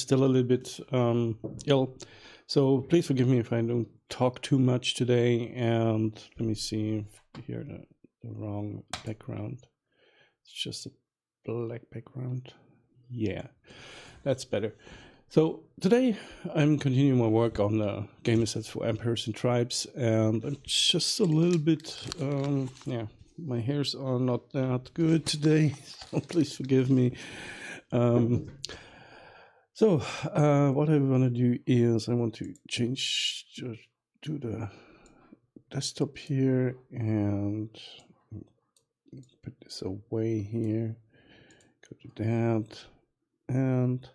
still a little bit ill, so please forgive me if I don't talk too much today. And let me see here, the wrong background. It's just a black background. Yeah, that's better. So today I'm continuing my work on the game assets for Empires and Tribes, and I'm just a little bit, my hairs are not that good today, so please forgive me. What I want to do is I want to change to the desktop here and put this away here, go to that, and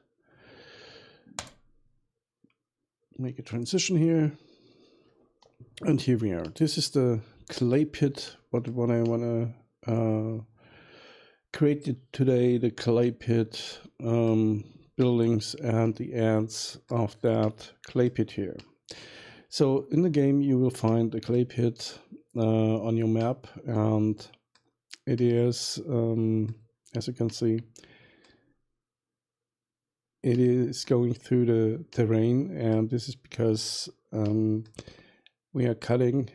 make a transition here. And here we are. This is the clay pit, what I want to create today, the clay pit buildings and the ends of that clay pit here. So in the game you will find a clay pit on your map, and it is, as you can see, it is going through the terrain, and this is because we are cutting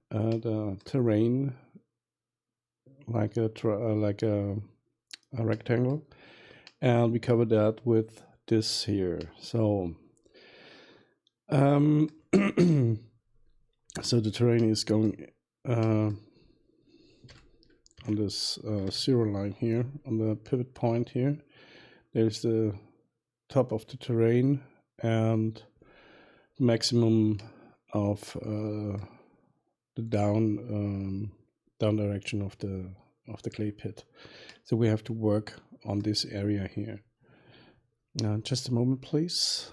the terrain like a rectangle, and we cover that with this here. So so the terrain is going on this zero line here, on the pivot point here. There's the top of the terrain and maximum of the down direction of the clay pit. So we have to work on this area here. Just a moment, please.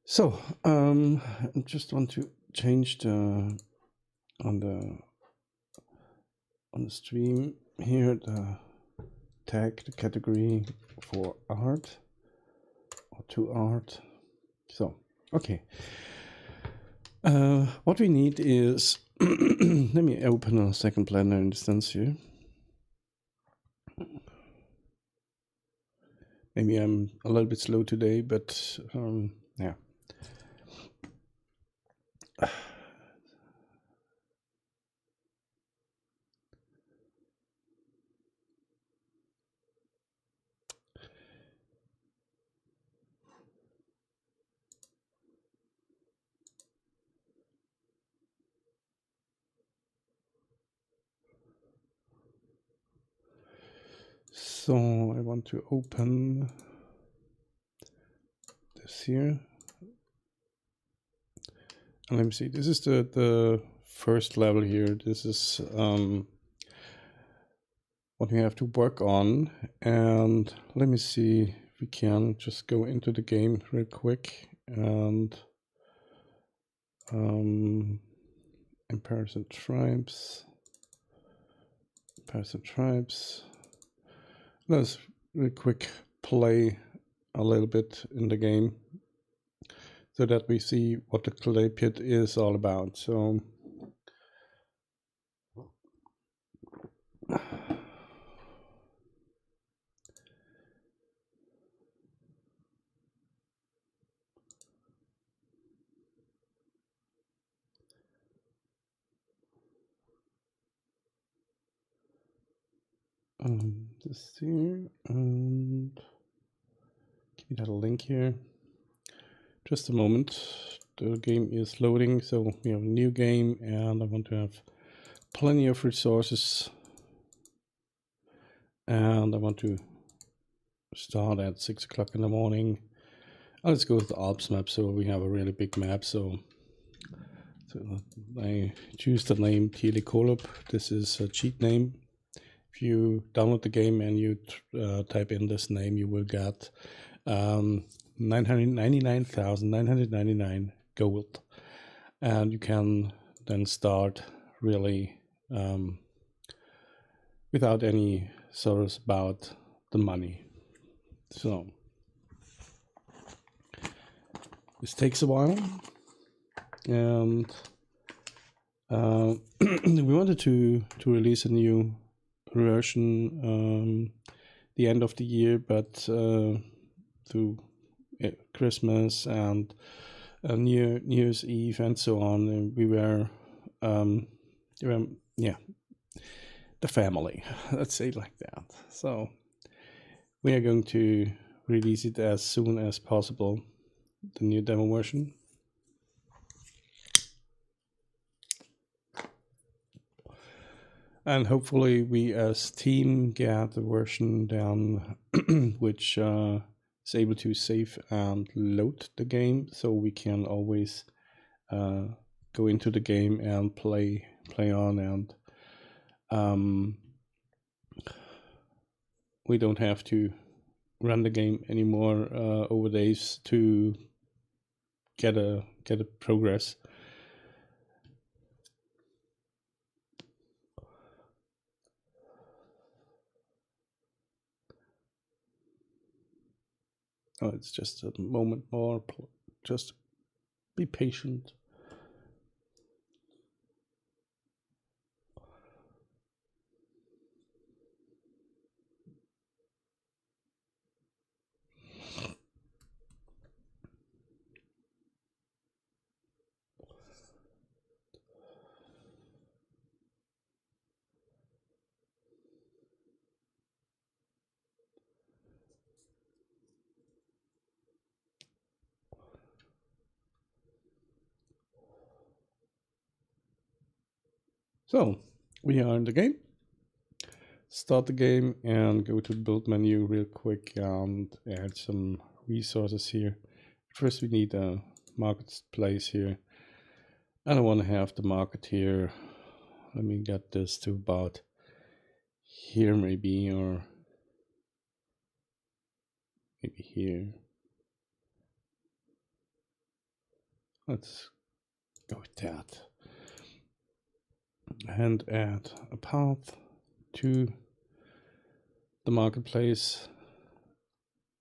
So I just want to change the on the stream here the tag, the category for art or to art. So okay, what we need is let me open a second Blender instance here. Maybe I'm a little bit slow today, but yeah. So I want to open this here. And let me see, this is the first level here. This is what we have to work on. And let me see if we can just go into the game real quick and Empires and Tribes. Let's real quick play a little bit in the game so that we see what the clay pit is all about. So this here, and give me that link here. Just a moment, the game is loading. So we have a new game, and I want to have plenty of resources, and I want to start at 6 o'clock in the morning. Let's go with the Alps map, so we have a really big map. So I choose the name Telekolop. This is a cheat name. If you download the game and you type in this name, you will get 999,999 gold, and you can then start really without any sorrows about the money. So this takes a while, and we wanted to release a new version the end of the year, but through Christmas and New Year's Eve and so on, and we were yeah, the family, let's say it like that. So we are going to release it as soon as possible, the new demo version. And hopefully we as team get the version down which is able to save and load the game, so we can always go into the game and play on, and we don't have to run the game anymore over days to get a progress. Oh, it's just a moment more. Just be patient. So we are in the game. Start the game and go to the build menu real quick and add some resources here. First we need a marketplace here. I don't want to have the market here. Let me get this to about here maybe, or maybe here. Let's go with that. And add a path to the marketplace,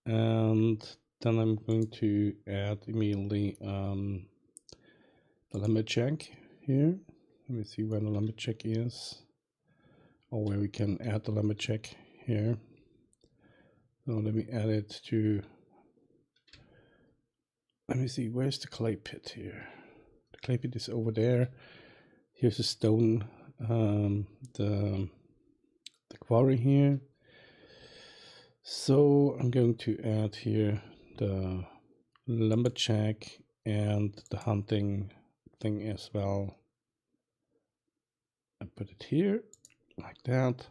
and then I'm going to add immediately the limit check here. Let me see where the limit check is, or where we can add the limit check here. So let me add it to, let me see, where's the clay pit here? The clay pit is over there. Here's a stone, the quarry here. So I'm going to add here the lumberjack and the hunting thing as well. I put it here like that,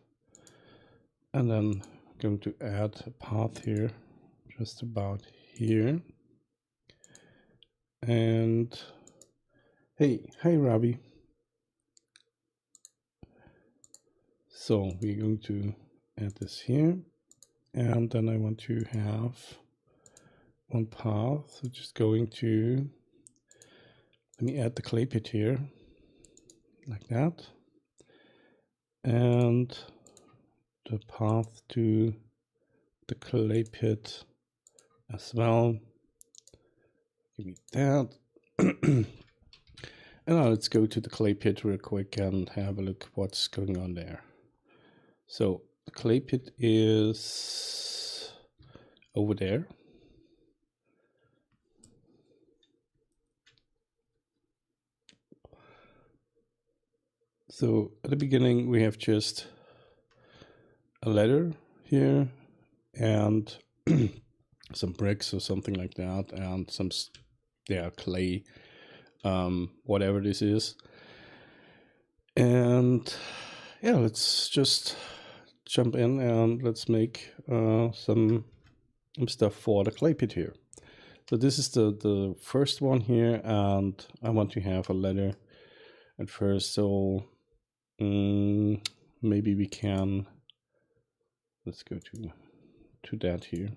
and then I'm going to add a path here just about here. And hey Robbie. So we're going to add this here, and then I want to have one path, which is going to, let me add the clay pit here like that, and the path to the clay pit as well. Give me that. And now let's go to the clay pit real quick and have a look what's going on there. So the clay pit is over there. So at the beginning we have just a ladder here and some bricks or something like that, and some clay, whatever this is. And yeah, let's just jump in and let's make some stuff for the clay pit here. So this is the first one here, and I want to have a ladder at first, so maybe we can, let's go to that here.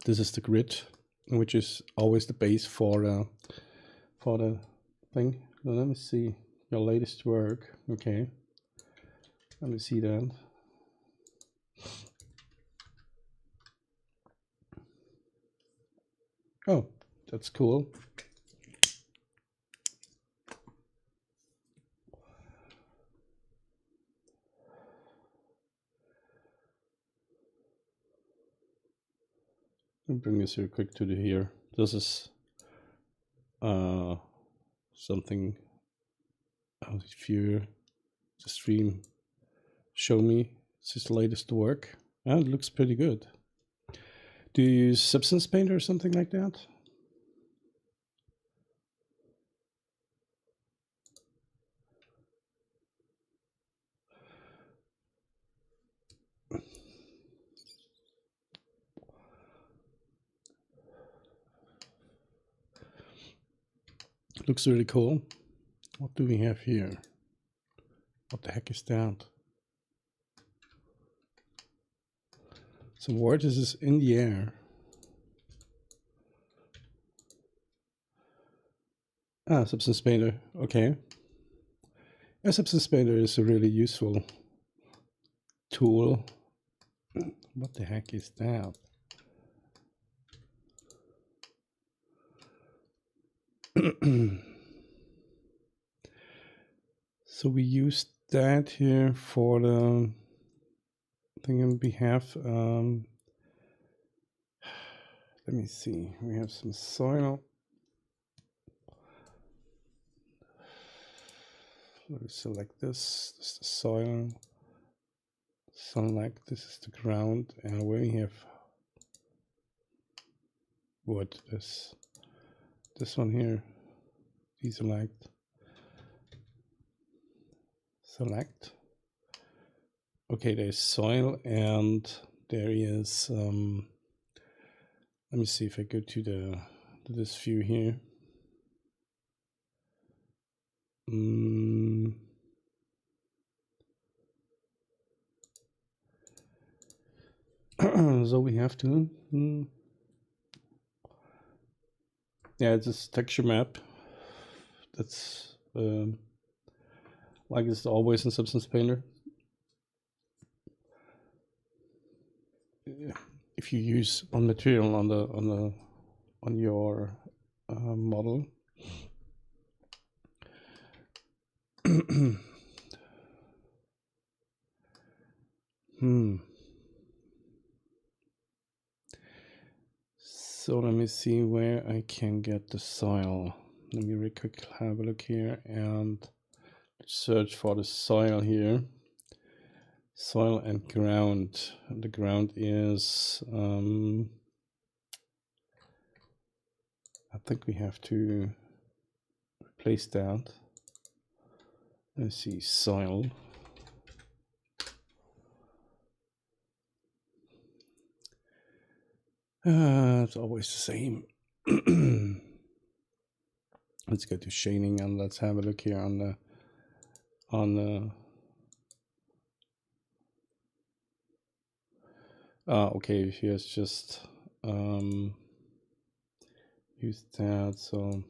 This is the grid, which is always the base for the thing. Now let me see your latest work. Okay, let me see that. Oh, that's cool. I'll bring this here quick to the here. This is something if you the stream show me it's his latest work. And it looks pretty good. Do you use Substance Painter or something like that? Looks really cool. What do we have here? What the heck is that? Some vortices in the air. Ah, Substance Painter. Okay. Yeah, Substance Painter is a really useful tool. What the heck is that? So we use that here for the thing we have. Let me see. We have some soil. Let me select this. This is the soil. Select. This is the ground, and we have wood. This one here. Deselect. Select. Okay, there's soil, and there is. Let me see if I go to this view here. So we have to. Yeah, it's this texture map. That's like it's always in Substance Painter. If you use one material on your model. So let me see where I can get the soil. Let me really quick have a look here and search for the soil here. Soil and ground. The ground is I think we have to replace that. Let's see, soil. It's always the same. Let's go to shading and let's have a look here on the okay, here's just use that. So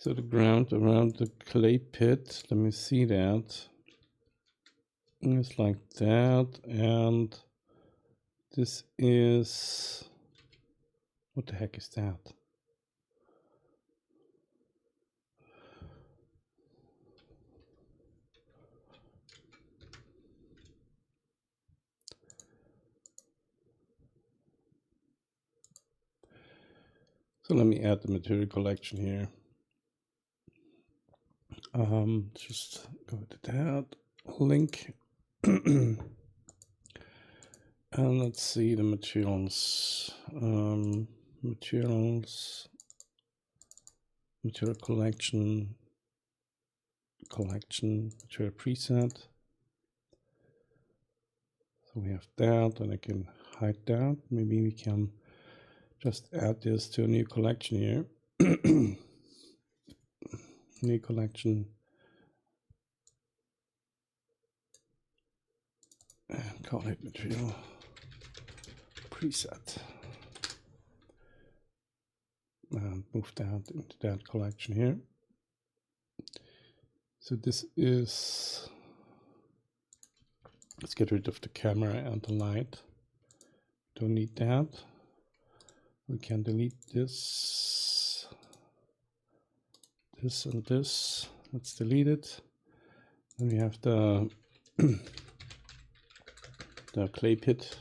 So the ground around the clay pit, let me see that. It's like that, and this is, what the heck is that? So let me add the material collection here. Just go to that link. And let's see the materials. Materials, material collection, material preset. So we have that, and I can hide that. Maybe we can just add this to a new collection here. New collection. And call it material preset. And move that into that collection here. So this is, let's get rid of the camera and the light. Don't need that. We can delete this, this and this. Let's delete it. Then we have the the clay pit,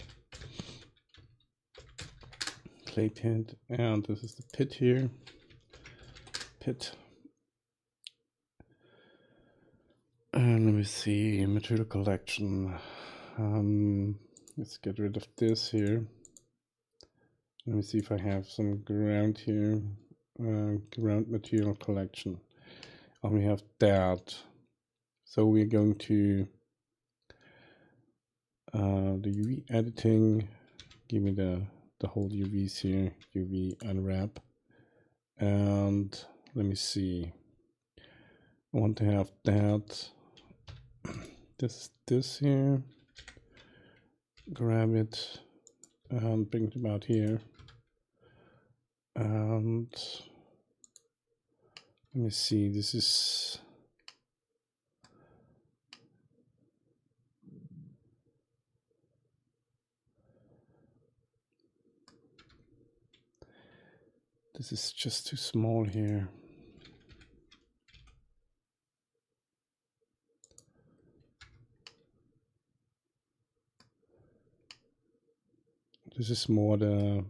and this is the pit here. Pit. And let me see, material collection. Let's get rid of this here. Let me see if I have some ground here. Ground material collection. And we have that. So we're going to the UV editing. Give me the whole UVs here. UV unwrap. And let me see. I want to have that. This here. Grab it and bring it about here. And let me see, this is just too small here. This is more the,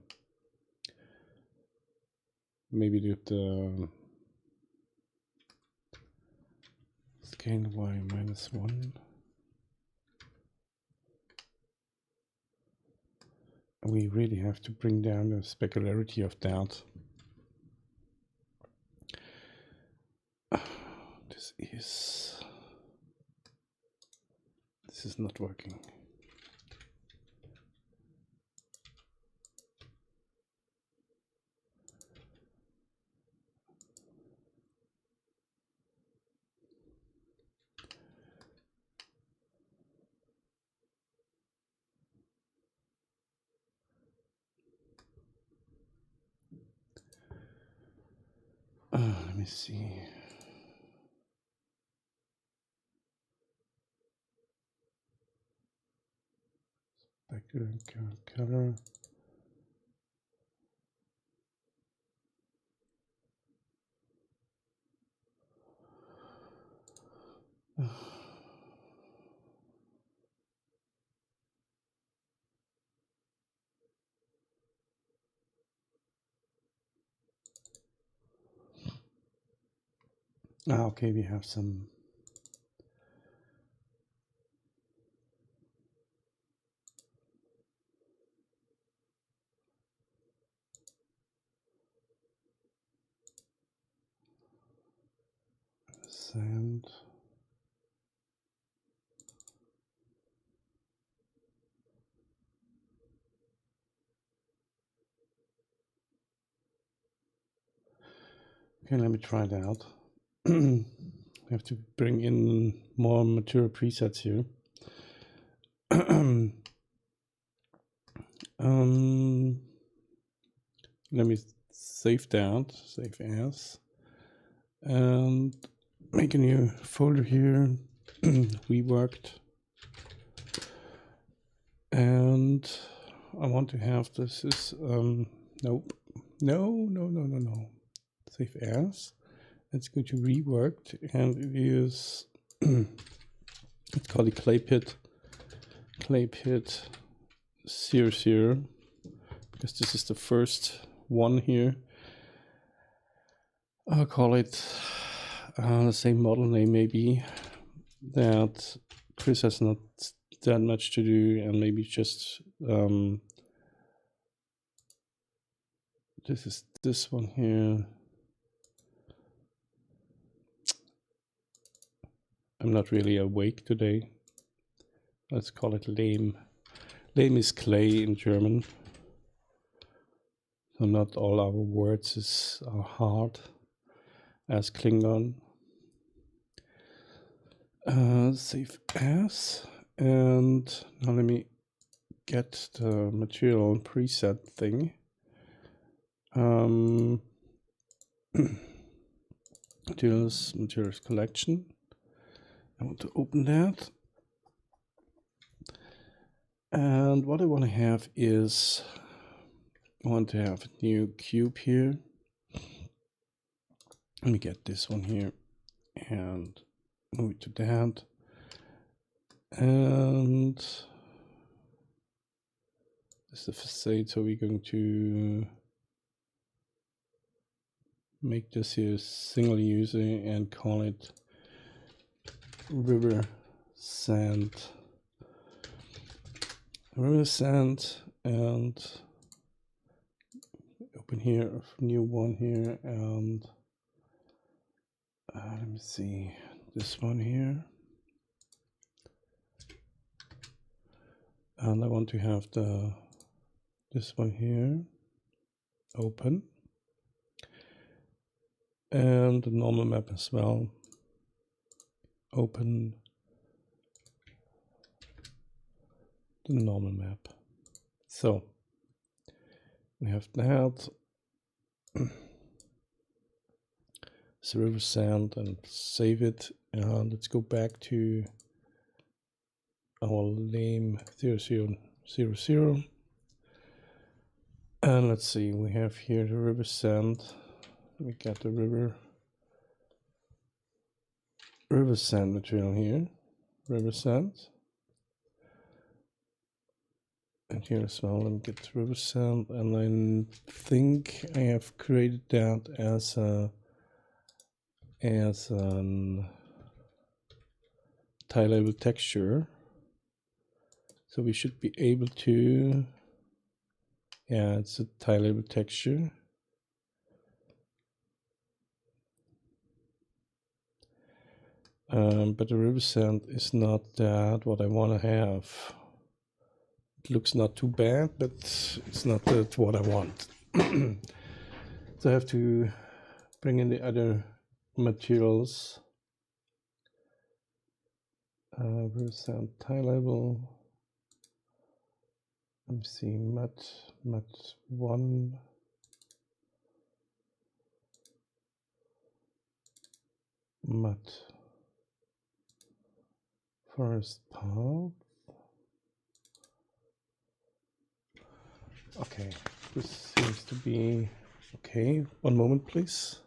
maybe the scale y -1. And we really have to bring down the specularity of that. This is not working. Let me see. Background color. Okay, we have some sand. Okay, let me try it out. We have to bring in more material presets here. Let me save that, save as. and make a new folder here. Reworked. And I want to have this is nope. No. Save as. Let's go to reworked, and it is it's called a clay pit 00, because this is the first one here. I'll call it the same model name, maybe, that Chris has not that much to do, and maybe just this is this one here. I'm not really awake today. Let's call it lame. Lame is clay in German. So not all our words are hard as Klingon. Save as. And now let me get the material preset thing. Materials collection. I want to open that. And what I want to have is, I want to have a new cube here. Let me get this one here and move it to that. And this is the facade, so we're going to make this here single user and call it river sand, and open here a new one here, and let me see this one here, and I want to have this one here open, and the normal map as well open. The normal map. So we have that. It's river sand, and save it. And let's go back to our lame 0000. And let's see, we have here the river sand. We got the river sand material here. River sand. And here as well, let me get the river sand, and I think I have created that as an tile label texture. So we should be able to, yeah, it's a tile label texture. But the river sand is not that what I want to have. It looks not too bad, but it's not that what I want. So I have to bring in the other materials. River sand tile label. Let me see, mat 1. Mat forest path. Okay, this seems to be okay. One moment, please.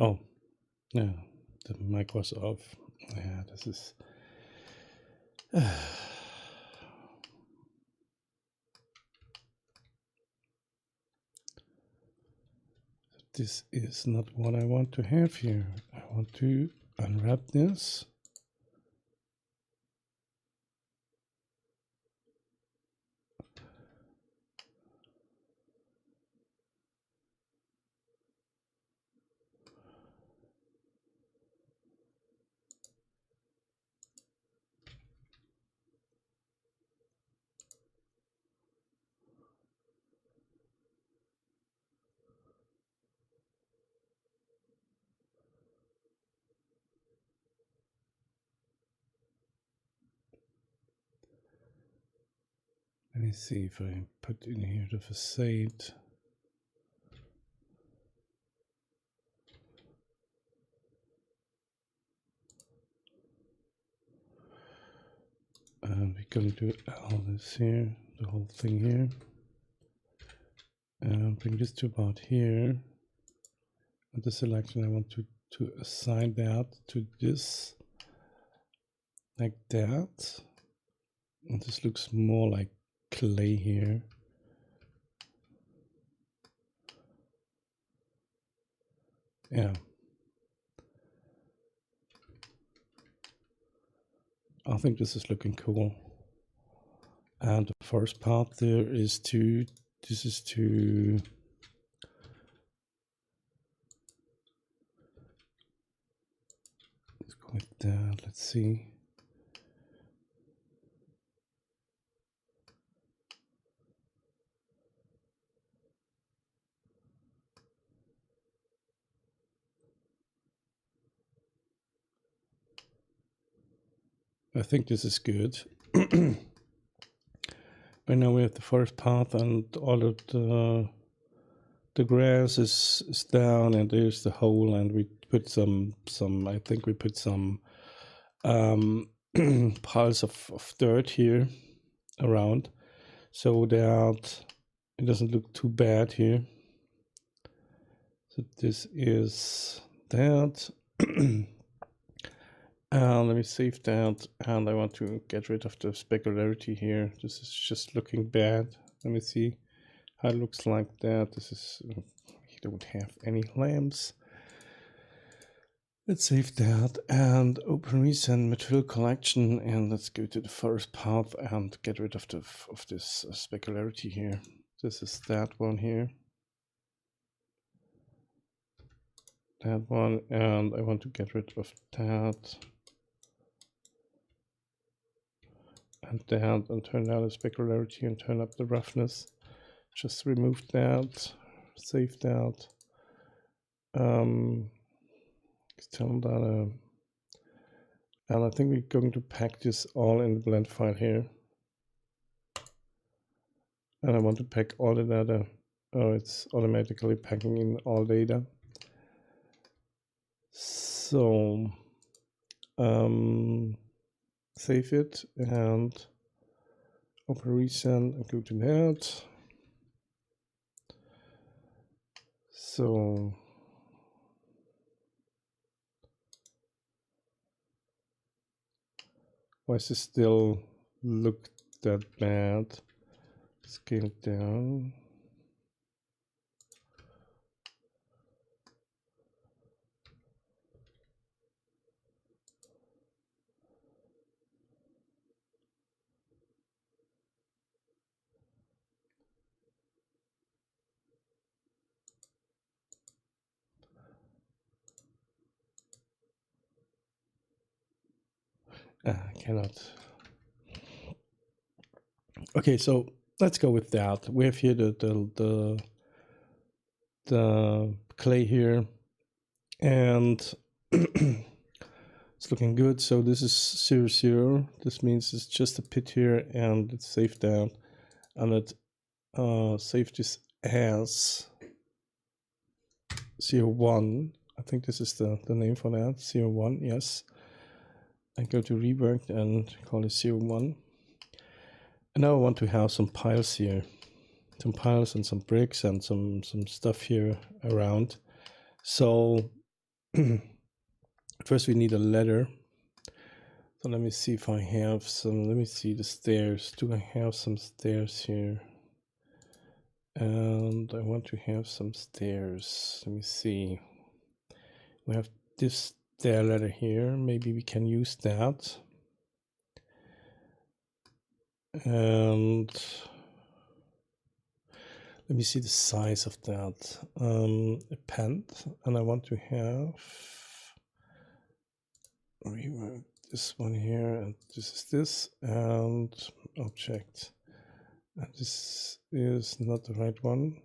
Oh, yeah, the mic was off. Yeah, this is. This is not what I want to have here. I want to unwrap this. Let me see if I put in here the facade. We're going to do all this here, the whole thing here. Bring this to about here. And the selection, I want to assign that to this, like that. And this looks more like clay here. Yeah. I think this is looking cool. And the first part there is to, this is to, let's go with that, let's see. I think this is good. And now we have the first path and all of the grass is down and there's the hole and we put some I think we put some piles of dirt here around so that it doesn't look too bad here. So this is that. Let me save that, and I want to get rid of the specularity here. This is just looking bad. Let me see how it looks like that. This is, you don't have any lamps. Let's save that and open recent material collection, and let's go to the first path and get rid of this specularity here. This is that one here. That one, and I want to get rid of that. And down and turn down the specularity and turn up the roughness. Just remove that, save that. Tell that, and I think we're going to pack this all in the blend file here. And I want to pack all the data. Oh, it's automatically packing in all data. So save it and open recent and go to that. So why does it still look that bad? Scale it down. I cannot. Okay, so let's go with that. We have here the clay here, and it's looking good. So this is 0, 0. This means it's just a pit here, and it's saved down, and it save this as 01. I think this is the name for that, 01. Yes. I go to rework and call it 01. And now I want to have some piles here, some piles and some bricks and some stuff here around. So First we need a ladder. So let me see if I have some, let me see the stairs. Do I have some stairs here? And I want to have some stairs. Let me see. We have this stair ladder here. Maybe we can use that. And let me see the size of that. A pent, and I want to have this one here, and this is this, and object. And this is not the right one.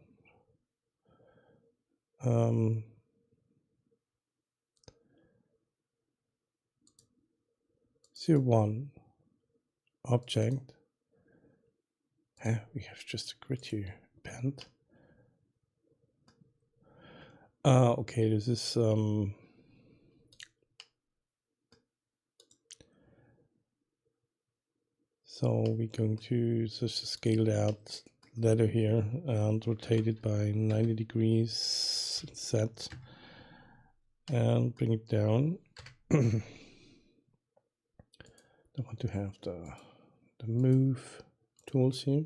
01 object. We have just a grid here. Pent. Okay, this is so we're going to just scale that ladder here and rotate it by 90 degrees set and bring it down. I want to have the move tools here.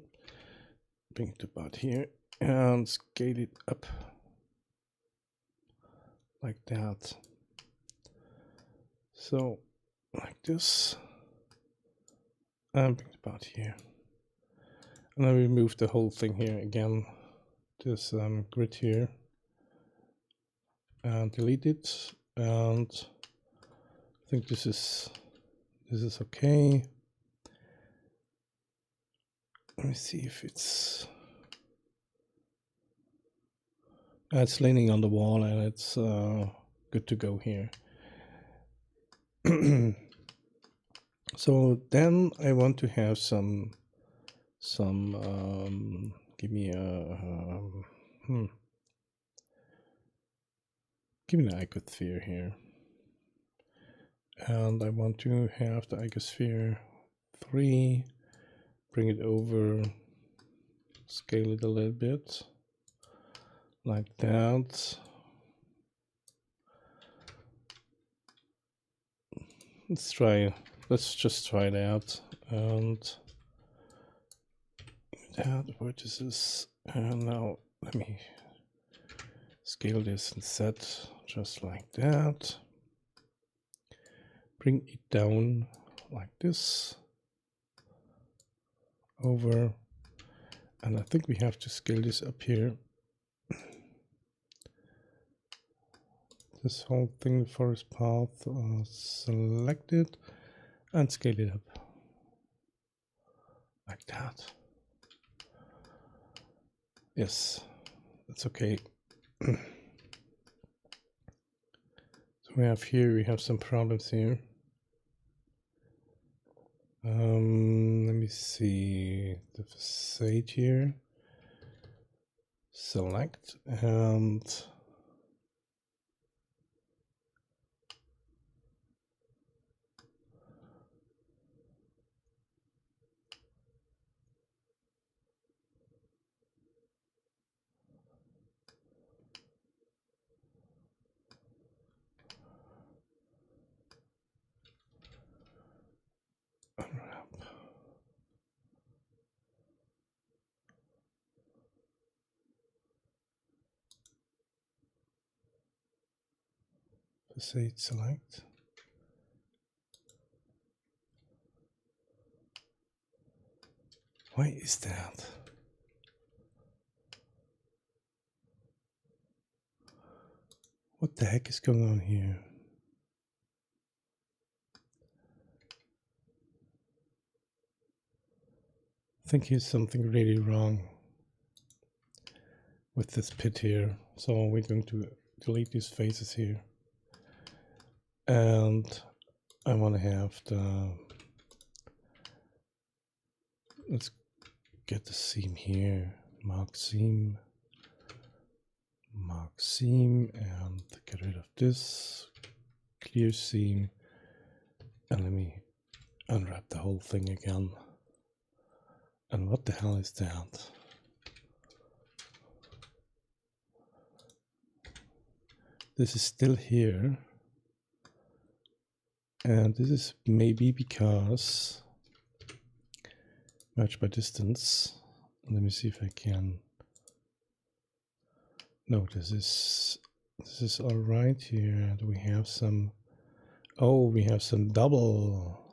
Bring it about here and scale it up like that. So like this, and bring it about here. And I remove the whole thing here again, this grid here, and delete it. And I think this is okay. Let me see if it's leaning on the wall, and it's good to go here. So then I want to have some give me an icosphere here, and I want to have the icosphere 3, bring it over, scale it a little bit like that. Let's just try it out. And that vertices, and now let me scale this and set just like that. Bring it down like this over, and I think we have to scale this up here. This whole thing, the forest path, selected, and scale it up like that. Yes, that's okay. So we have some problems here. Let me see the facade here. Select and unwrap. Facade select. Why is that? What the heck is going on here? I think here's something really wrong with this pit here. So we're going to delete these faces here. And I want to have let's get the seam here. Mark seam, and get rid of this. Clear seam. And let me unwrap the whole thing again. And what the hell is that? this is still here. And this is maybe because merge by distance. Let me see if I can. No, this is all right here. Do we have some? Oh, we have some double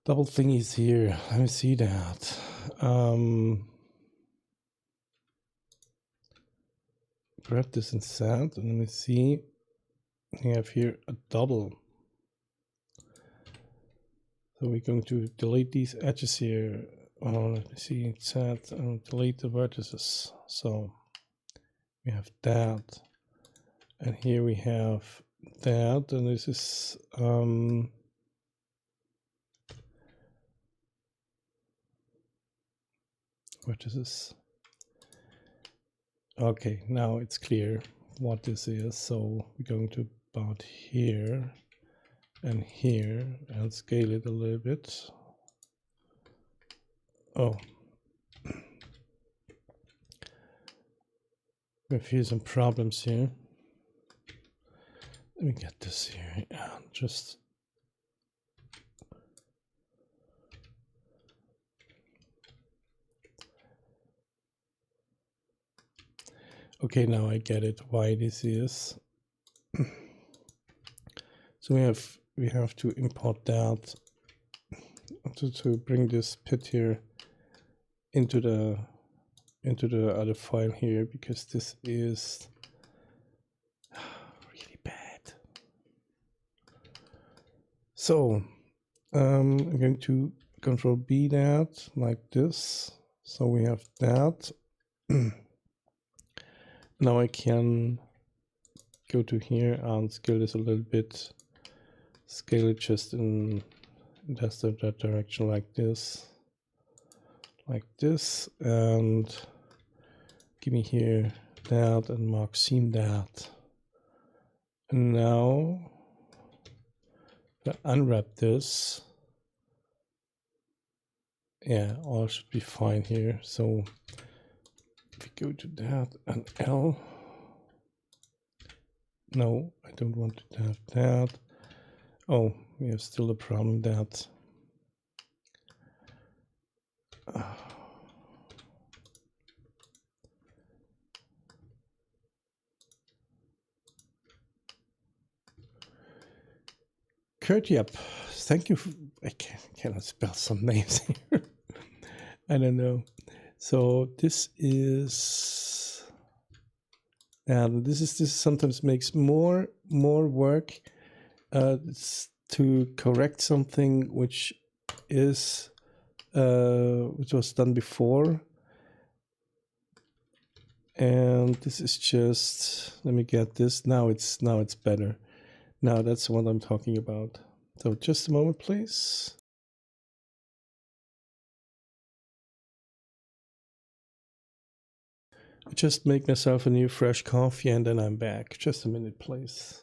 thingies here. Let me see that. Grab this instead, and let me see. We have here a double. So we're going to delete these edges here. Oh, let me see. It said delete the vertices. So we have that, and here we have that, and this is vertices. Okay, now it's clear what this is. So we're going to about here and here and scale it a little bit. Oh, we have here some problems here. Let me get this here and just okay, now I get it why this is. So we have to import that to bring this pit here into the other file here, because this is really bad. So I'm going to Control B that like this. So we have that. Now I can go to here and scale this a little bit. Scale it just in that direction like this, and give me here that and mark seam that. And now if I unwrap this, yeah, all should be fine here. So if we go to that and L, no, I don't want to have that. Oh, we have still a problem that Kurt, yep. Thank you. I cannot spell some names here. I don't know. So this is, and this sometimes makes more work to correct something which is which was done before. And this is just, let me get this. Now it's better. Now that's what I'm talking about. So just a moment, please. I just make myself a new fresh coffee and then I'm back. Just a minute, please.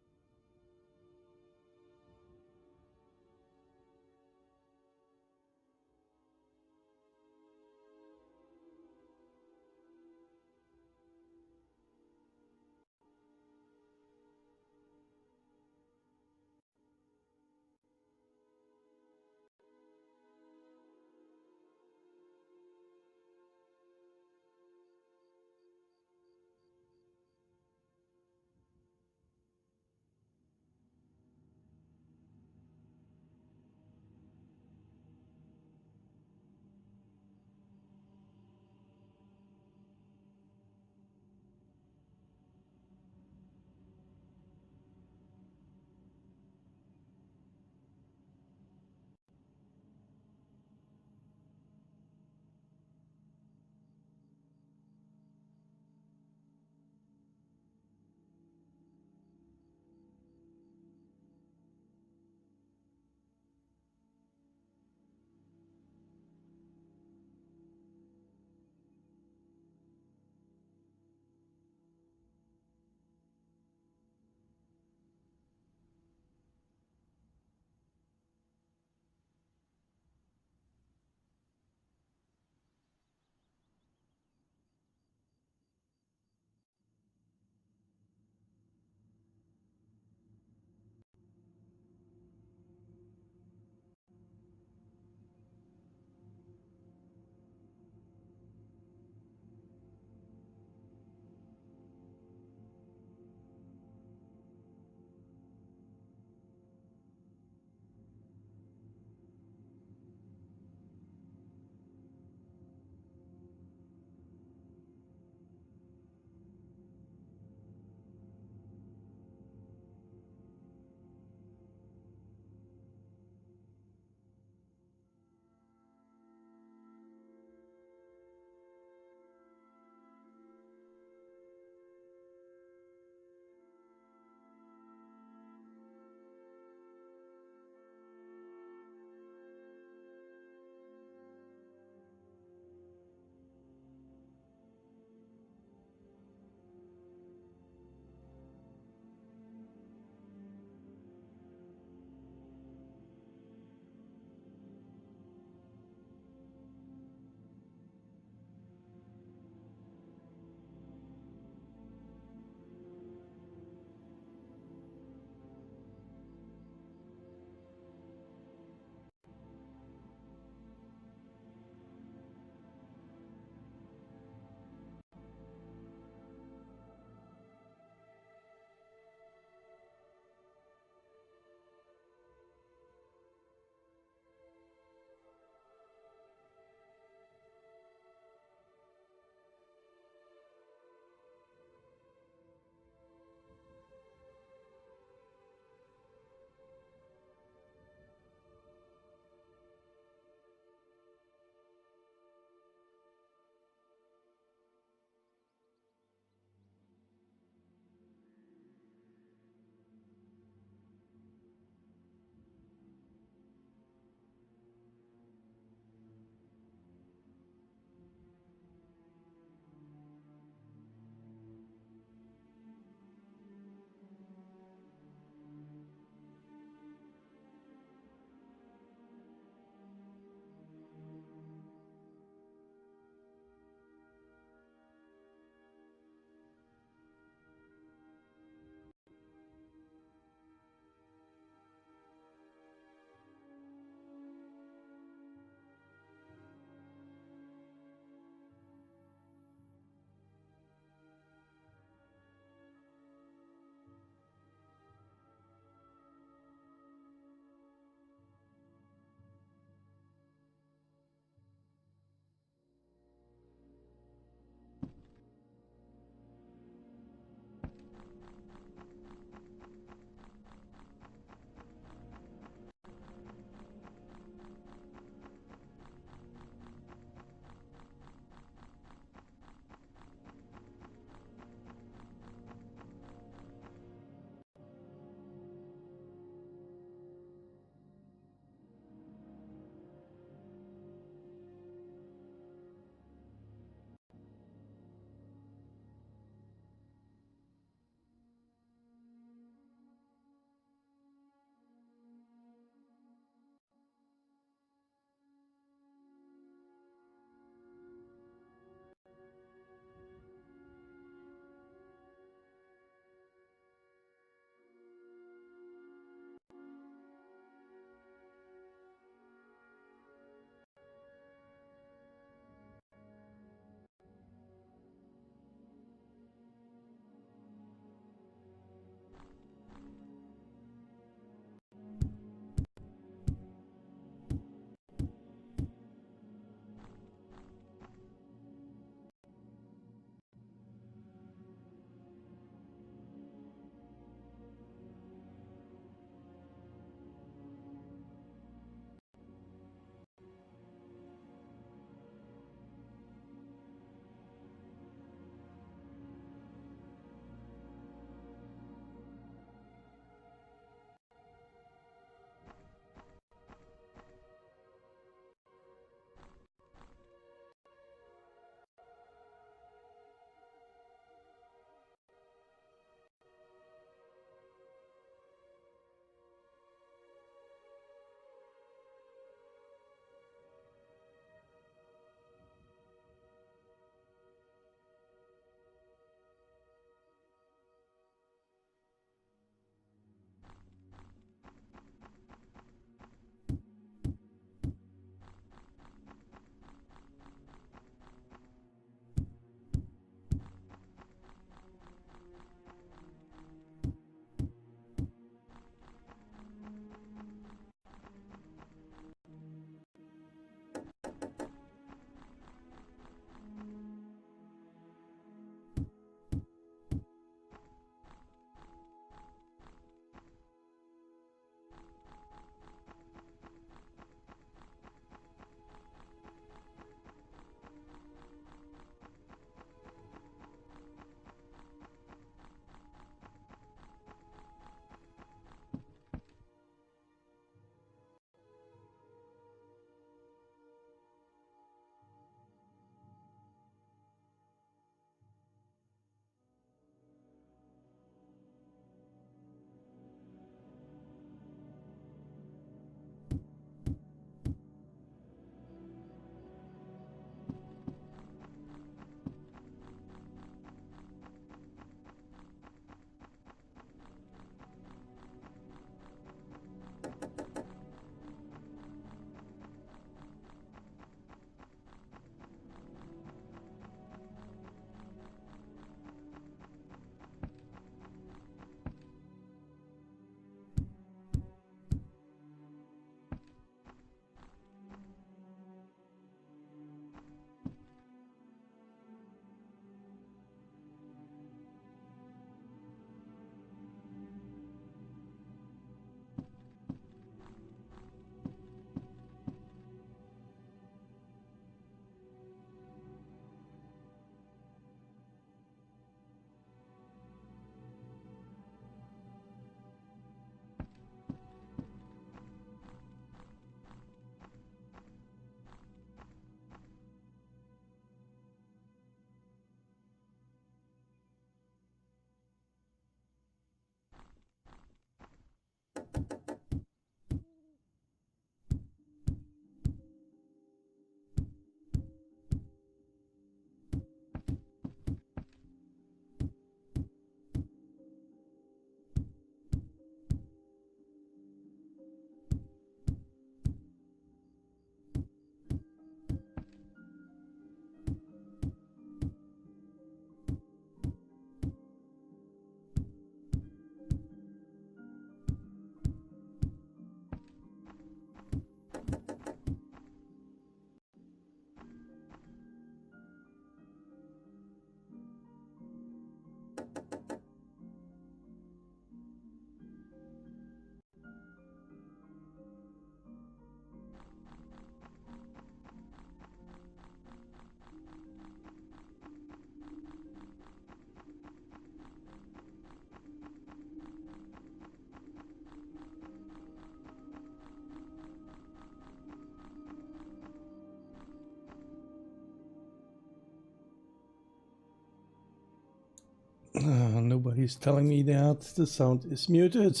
Nobody's telling me that the sound is muted.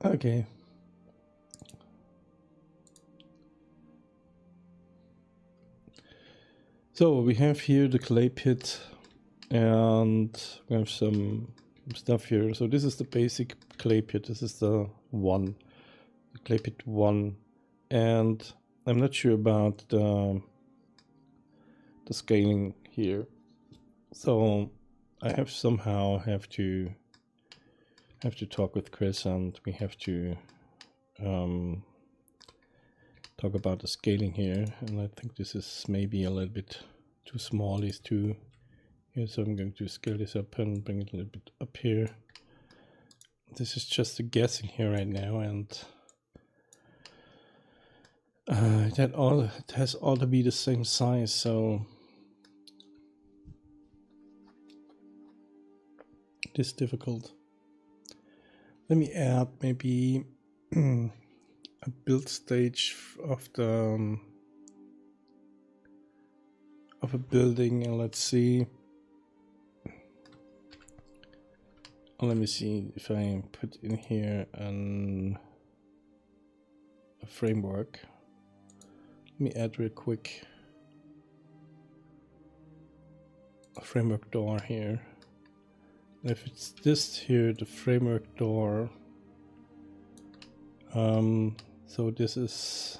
Okay. So we have here the clay pit, and we have some stuff here. So this is the basic clay pit. This is the clay pit 1, and I'm not sure about the scaling here. So I have to talk with Chris, and we have to talk about the scaling here. And I think this is maybe a little bit too small, these two here. So I'm going to scale this up and bring it a little bit up here. This is just a guessing here right now, and it has all to be the same size, so it is difficult. Let me add maybe a build stage of the of a building, and let's see. Let me see if I put in here a framework. Let me add real quick a framework door here. If it's this here, the framework door, so this is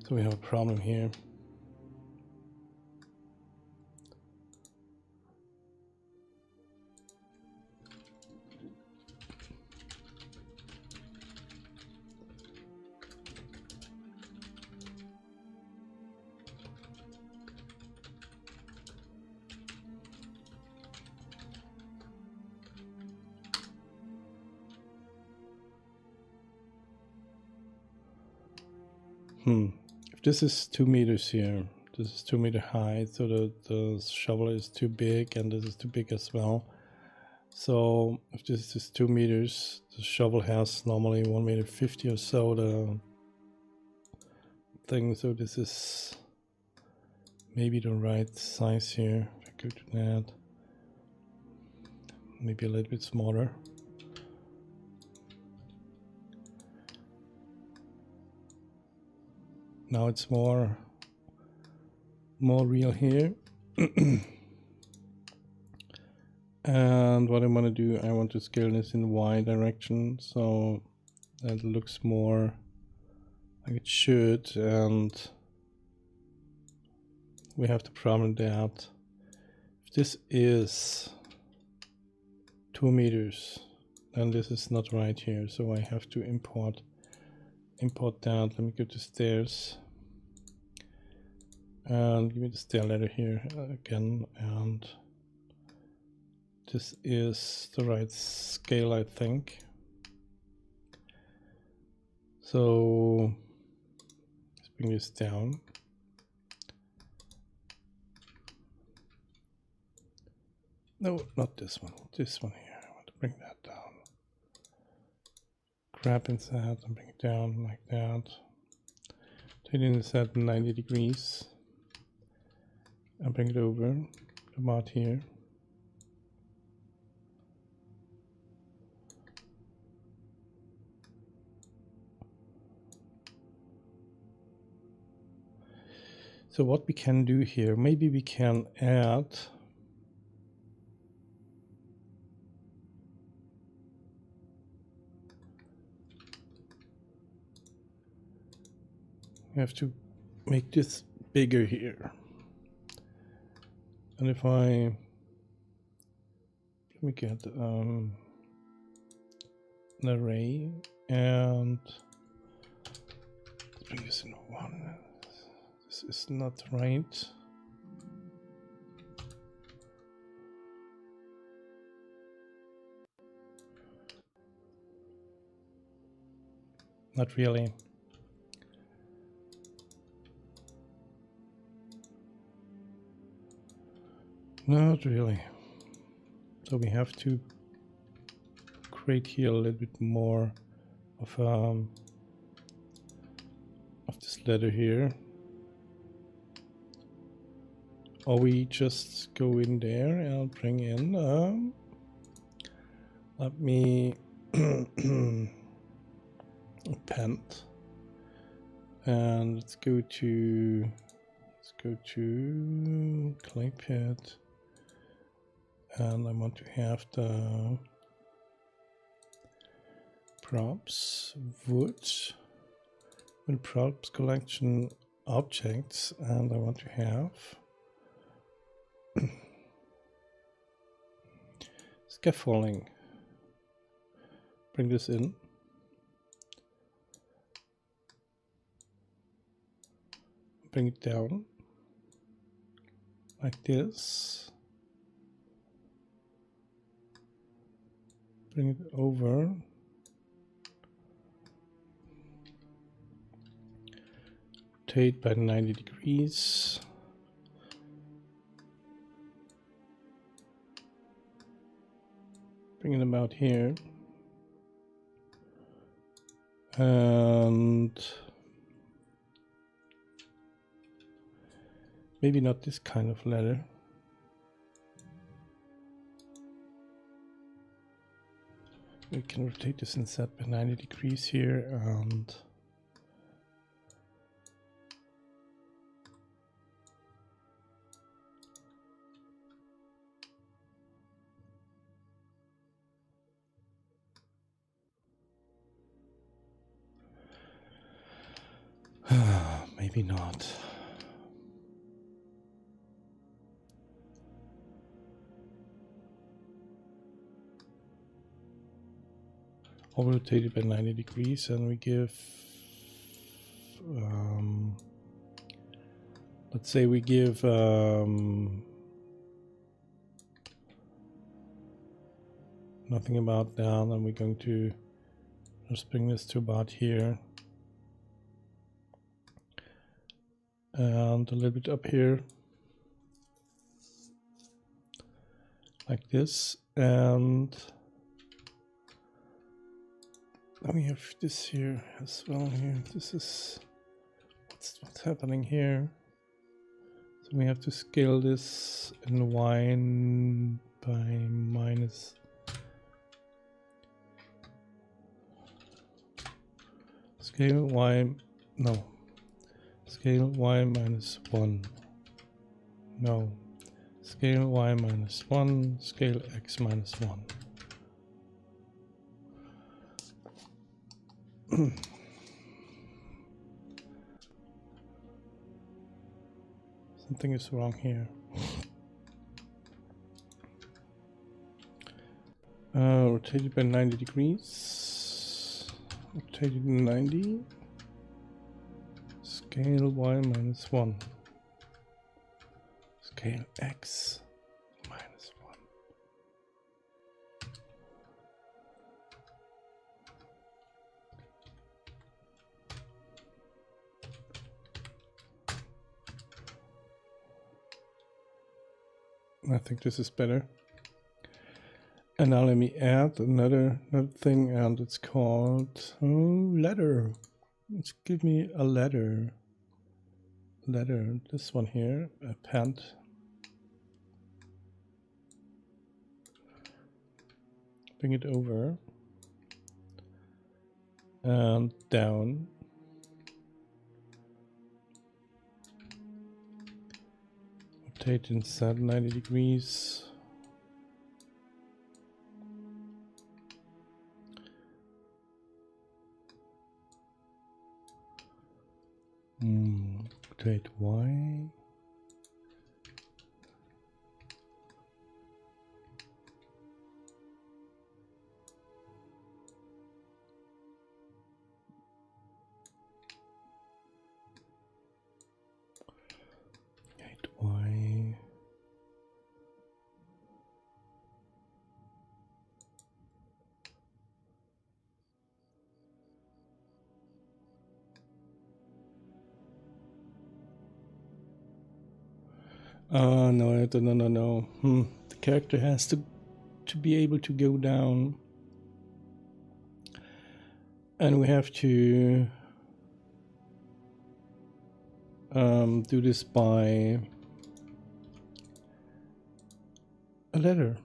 so we have a problem here. If this is 2 meters here, this is 2 meter high, so the shovel is too big, and this is too big as well. So if this is 2 meters, the shovel has normally 1.50 meter or so the thing. So this is maybe the right size here. If I go to that, maybe a little bit smaller. Now it's more real here. And what I want to do, I want to scale this in Y direction, so that looks more like it should. And we have the problem that if this is 2 meters, then this is not right here, so I have to import that. Let me go to stairs and give me the stair ladder here again, and this is the right scale, I think. So let's bring this down. No, not this one. This one here. I want to bring that down. Grab inside and bring it down like that. Take it inside 90 degrees. And bring it over about here. So what we can do here, maybe we can add we have to make this bigger here. And if I let me get an array and let's bring this in 1. This is not right. Not really. Not really. So we have to create here a little bit more of this letter here. Or we just go in there and bring in, let me append, and let's go to clay pit, and I want to have the props wood and props collection objects, and I want to have scaffolding. Bring this in. Bring it down like this. Bring it over. Rotate by 90 degrees. Bring it about here. And maybe not this kind of letter. We can rotate this instead by 90 degrees here, and maybe not. I'll rotate it by 90 degrees, and we give, let's say we give nothing about down, and we're going to just bring this to about here. And a little bit up here, like this, and then we have this here as well. Here, this is what's happening here. So we have to scale this in y by minus. Scale y, no. Scale y minus 1. No. Scale y minus 1. Scale x minus 1. Something is wrong here. Rotate it by 90 degrees. Rotate it 90. Scale y minus 1. Scale x minus 1. I think this is better. And now let me add another thing, and it's called letter. Let's give me a letter. Letter, this one here, append. Bring it over and down. Rotate inside 90 degrees. Rotate Y. Rotate Y. No, no. The character has to be able to go down. And we have to do this by a ladder,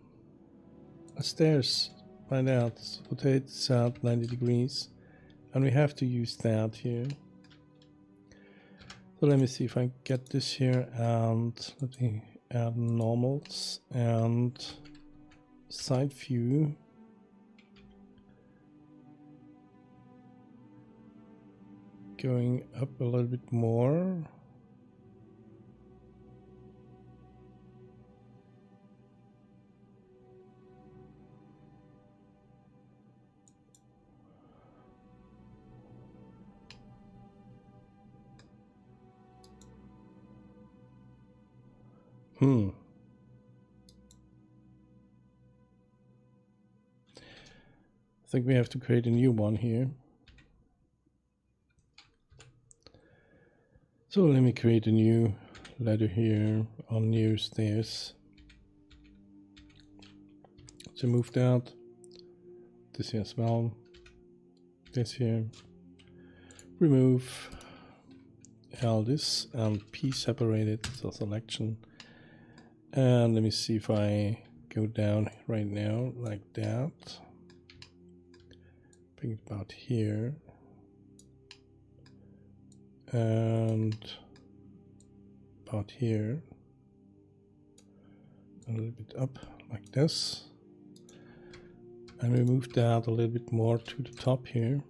a stairs, by that. Rotate south 90 degrees. And we have to use that here. So let me see if I get this here, and let me add normals and side view. Going up a little bit more. I think we have to create a new one here. So let me create a new ladder here on new stairs. So move that. This here as well. This here. Remove all this and P separated, so selection. And let me see if I go down right now like that. Bring it about here. And about here. A little bit up like this. And we move that a little bit more to the top here.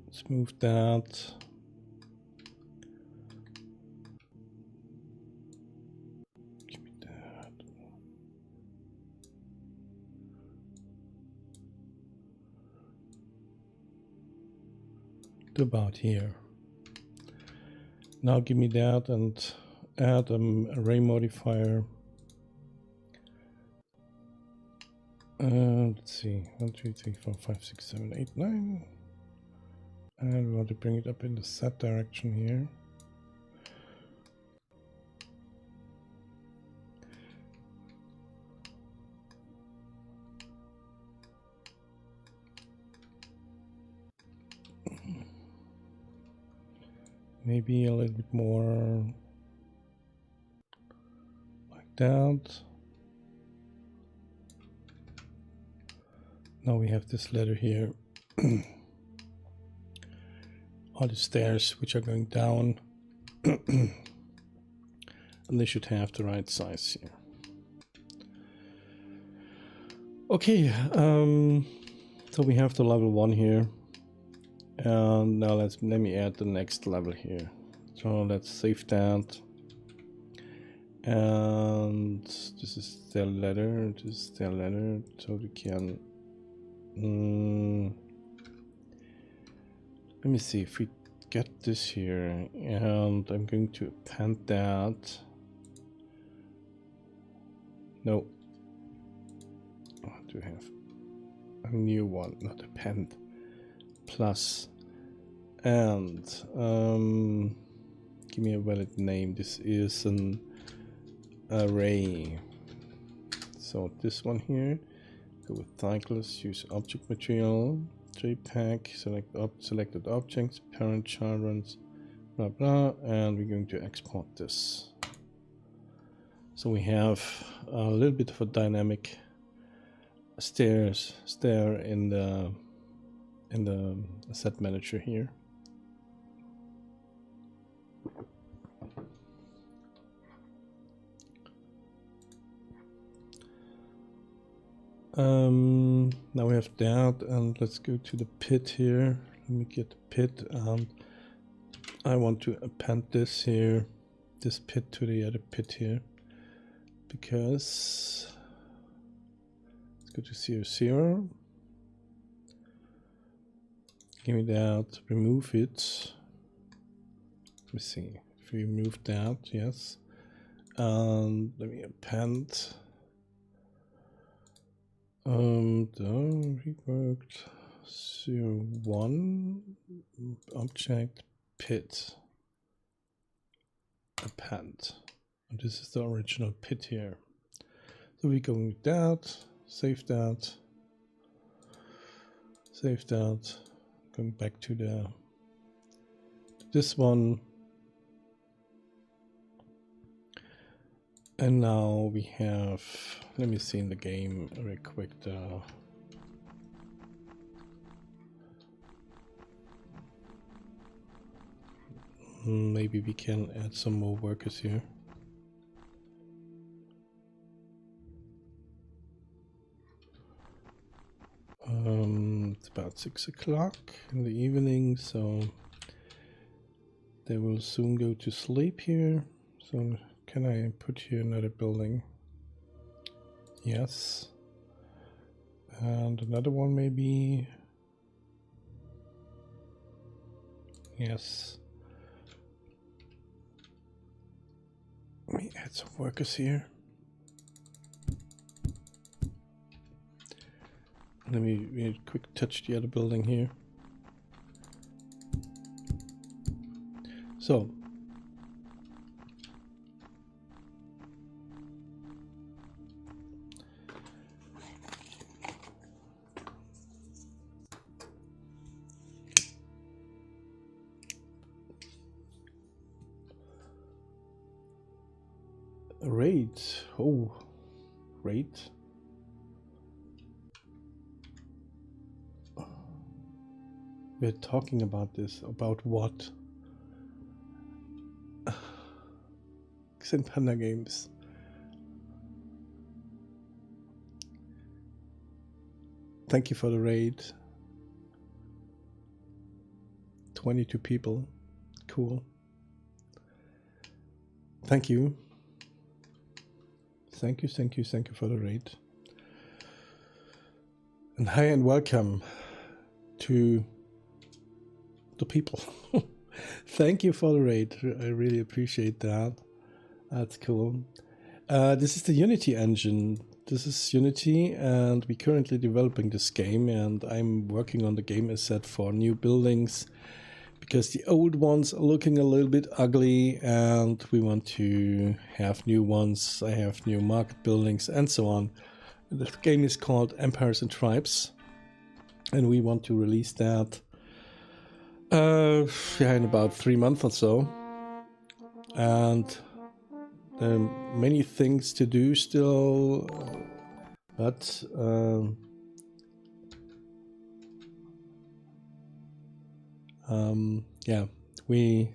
Let's move that. Give me that. To about here. Now give me that and add an array modifier. Let's see, 1, 2, 3, 4, 5, 6, 7, 8, 9. And we want to bring it up in the set direction here. Maybe a little bit more like that. Now we have this ladder here. All the stairs which are going down. And they should have the right size here. Okay, so we have the level 1 here. And now let me add the next level here. So let's save that. And this is their ladder, this is their ladder, so we can let me see if we get this here, and I'm going to append that. No, I want to have a new one, not append, plus, and give me a valid name. This is an array. So this one here, go with cycles, use object material, JPEG, select selected objects, parent children's, blah blah, and we're going to export this. So we have a little bit of a dynamic stair in the asset manager here. Now we have that, and let's go to the pit here. Let me get the pit, and I want to append this here, this pit to the other pit here, because let's go to 0, 0. Give me that, remove it. Let me see if we remove that, yes. And let me append. Reworked 0, 1 object pit append, and this is the original pit here. So we're going with that, save that, Save that. Going back to this one. And now we have, let me see in the game very quick. Maybe we can add some more workers here. It's about 6 o'clock in the evening, so they will soon go to sleep here. So can I put here another building? Yes. And another one maybe. Yes. Let me add some workers here. Let me quick touch the other building here. So raid. Oh, raid. We're talking about this. About what? Panda Games. Thank you for the raid. 22 people. Cool. Thank you. Thank you for the raid. And hi and welcome to the people. Thank you for the raid. I really appreciate that. That's cool. This is the Unity engine. This is Unity, and we're currently developing this game, and I'm working on the game asset for new buildings because the old ones are looking a little bit ugly and we want to have new ones. I have new market buildings and so on. The game is called Empires and Tribes, and we want to release that in about 3 months or so. And there are many things to do still, but yeah, we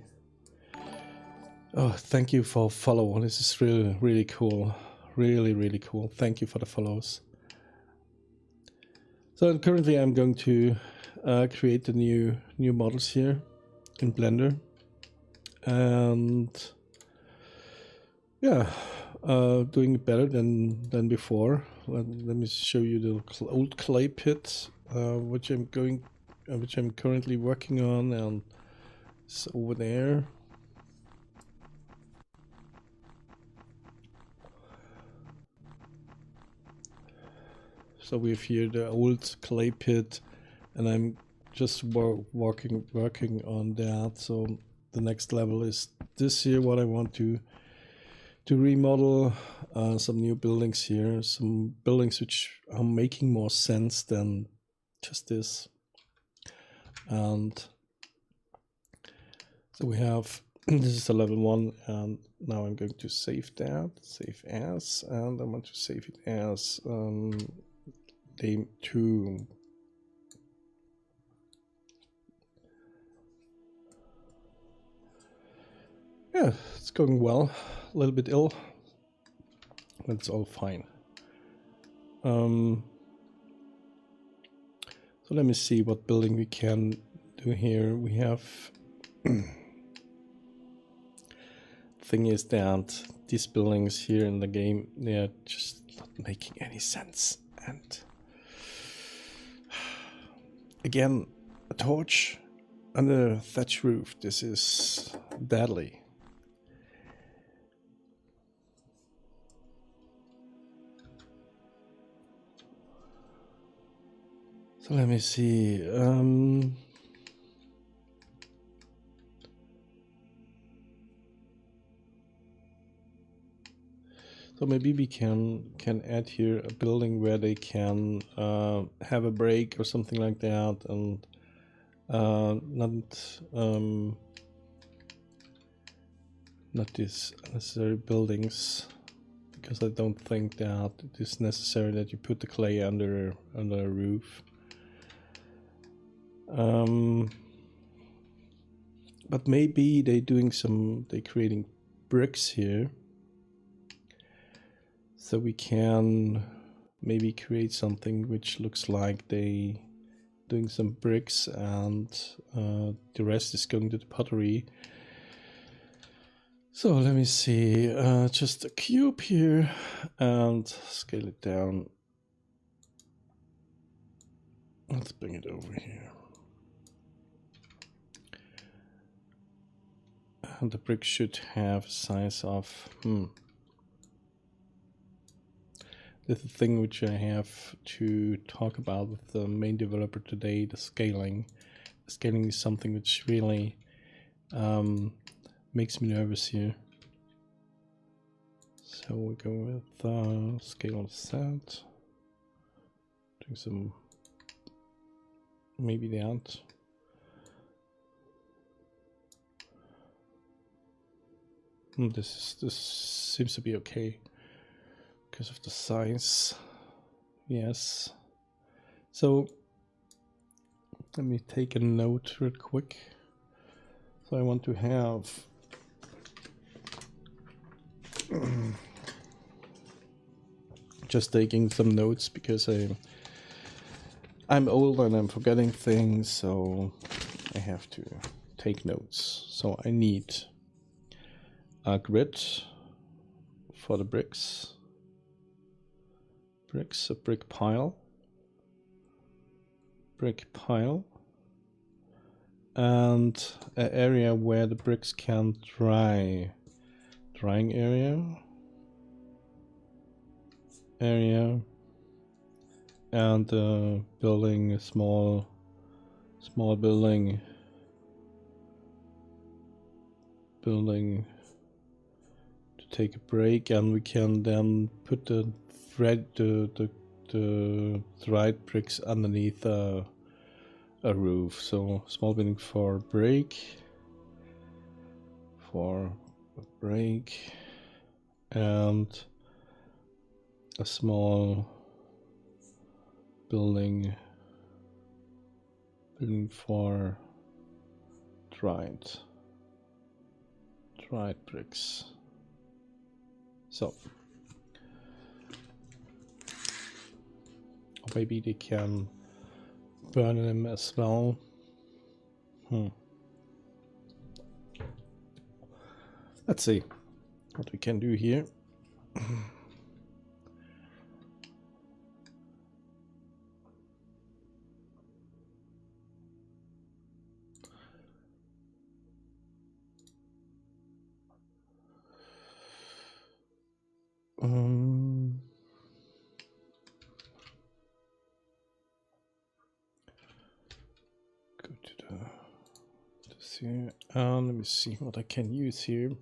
thank you for follow. This is really cool, really cool. Thank you for the follows. So currently I'm going to create the new models here in Blender, and yeah, doing it better than before. Let me show you the old clay pit, which I'm currently working on, and it's over there. So we have here the old clay pit, and I'm just working on that. So the next level is this here, what I want to remodel. Some new buildings here, some buildings which are making more sense than just this. And so we have, this is a level 1, and now I'm going to save that, save as, and I want to save it as Dame 2. Yeah, it's going well. A little bit ill. That's all fine. So let me see what building we can do here. We have thing is that these buildings here in the game, they're just not making any sense. And again, a torch under a thatch roof. This is deadly. So let me see. So maybe we can add here a building where they can have a break or something like that, and not these unnecessary buildings, because I don't think that it is necessary that you put the clay under a roof. But maybe they're creating bricks here, so we can maybe create something which looks like they doing some bricks, and the rest is going to the pottery. So let me see, just a cube here and scale it down. Let's bring it over here. And the brick should have a size of, this is the thing which I have to talk about with the main developer today, the scaling. The scaling is something which really makes me nervous here. So we go with scale set, doing some, maybe that. This seems to be okay because of the size. Yes. So let me take a note real quick. So I want to have just taking some notes because I'm old and I'm forgetting things, so I have to take notes. So I need a grid for the bricks, a brick pile, and an area where the bricks can dry, drying area, and building a small building to take a break, and we can then put the dried bricks underneath a roof. So small building for a break, and a small building for dried bricks. So maybe they can burn them as well. Let's see what we can do here. Go to this here. Let me see what I can use here.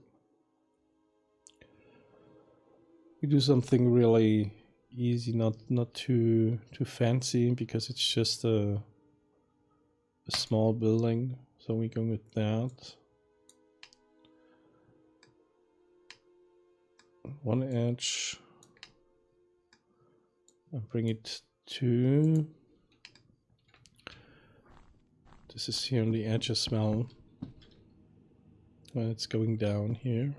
We do something really easy, not too fancy, because it's just a small building. So we go with that. One edge, and bring it to, this is here on the edge as well, when it's going down here.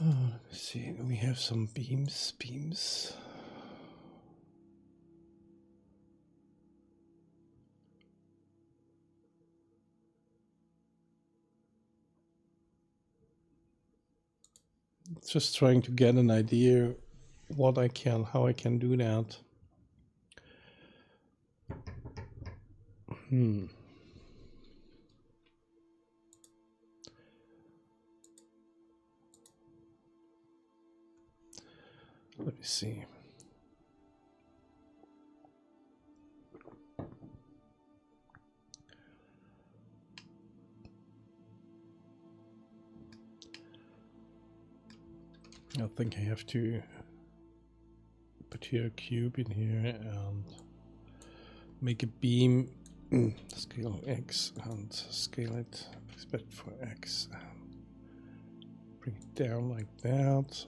Let me see, we have some beams. Just trying to get an idea how I can do that. Let me see. I think I have to put here a cube in here and make a beam, scale X and scale it, expect for X, and bring it down like that.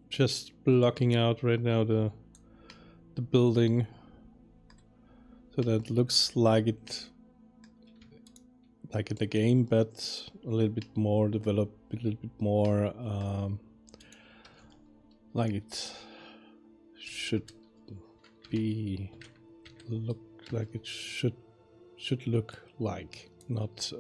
Just blocking out right now the building so that it looks like it in the game, but a little bit more developed, a little bit more like it should be, look like it should look like, not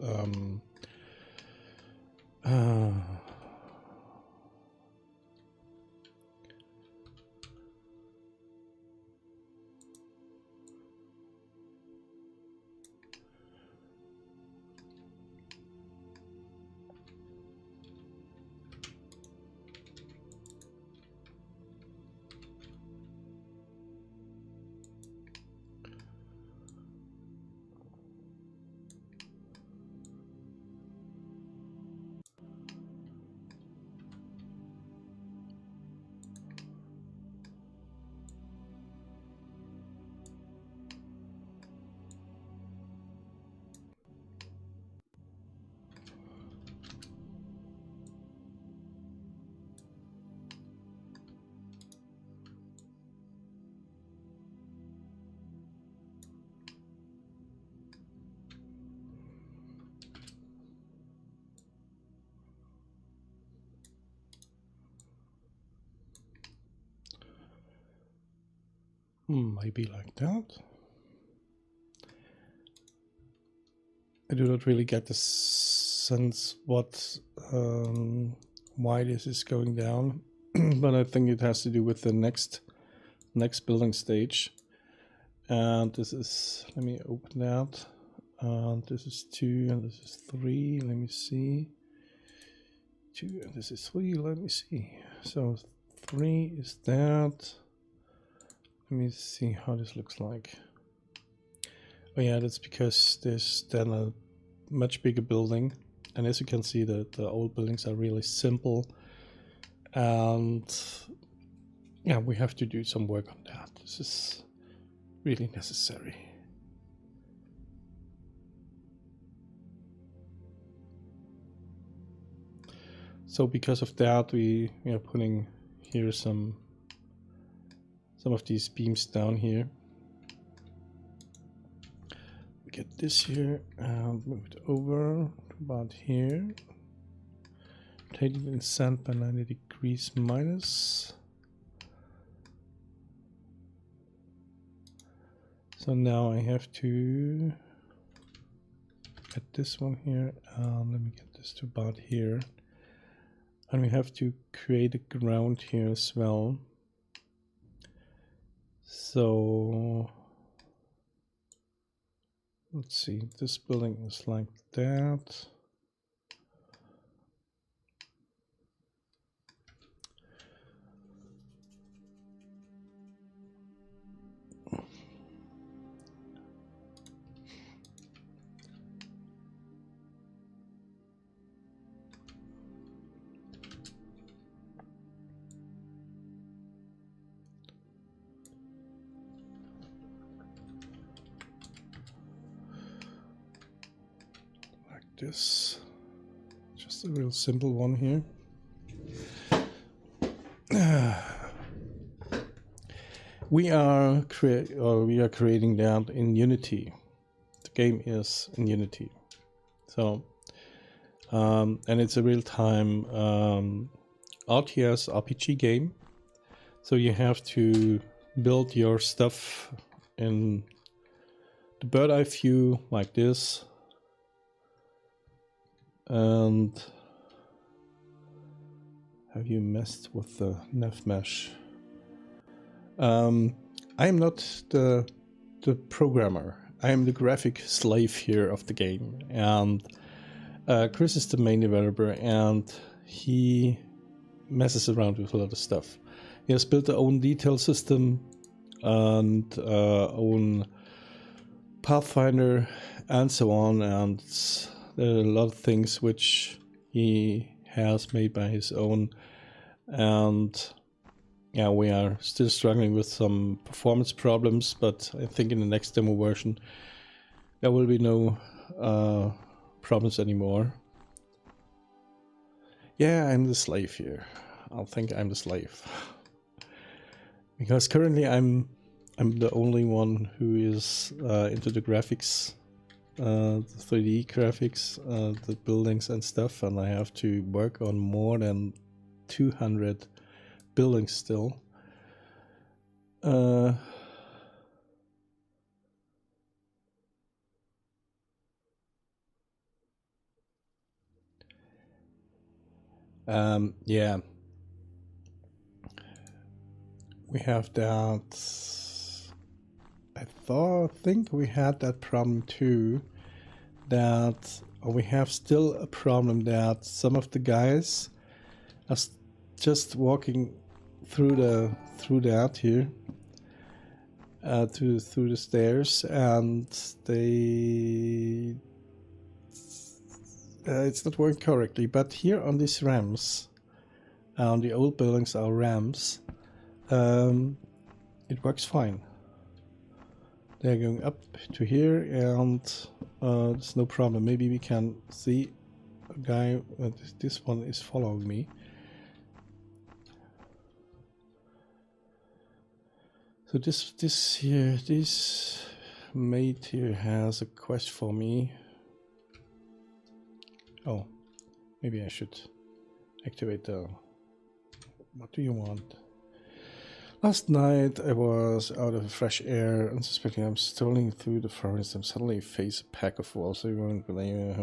maybe like that. I do not really get the sense what why this is going down, but I think it has to do with the next building stage. And this is, let me open that. And this is 2 and this is 3. Let me see. 2 and this is 3. Let me see. So 3 is that. Let me see how this looks like. Oh yeah, that's because there's then a much bigger building, and as you can see, the old buildings are really simple, and yeah, we have to do some work on that. This is really necessary. So because of that, we are putting here some of these beams down here. Get this here and move it over to about here. Rotate it in sand by 90 degrees minus. So now I have to get this one here, and let me get this to about here. And we have to create a ground here as well. So let's see, this building is like that. This, just a real simple one here. We are creating that in Unity. The game is in Unity, so and it's a real-time RTS RPG game. So you have to build your stuff in the bird eye view like this. And have you messed with the nav mesh? I am not the programmer. I am the graphic slave here of the game, and Chris is the main developer, and he messes around with a lot of stuff. He has built their own detail system and own Pathfinder and so on, and there are a lot of things which he has made by his own, and yeah, we are still struggling with some performance problems, but I think in the next demo version there will be no problems anymore. Yeah, I'm the slave here. I'll think I'm the slave. Because currently I'm the only one who is into the graphics, the 3D graphics, the buildings and stuff, and I have to work on more than 200 buildings still. Yeah. We have that. I think we had that problem too. That we have still a problem that some of the guys are just walking through that here, through the stairs, and they it's not working correctly. But here on these ramps, on the old buildings are ramps. It works fine. They're going up to here, and there's no problem. Maybe we can see a guy. This one is following me. So this mate here has a quest for me. Oh, maybe I should activate the. What do you want? Last night I was out of fresh air, unsuspecting I'm strolling through the forest and suddenly face a pack of wolves. So you won't believe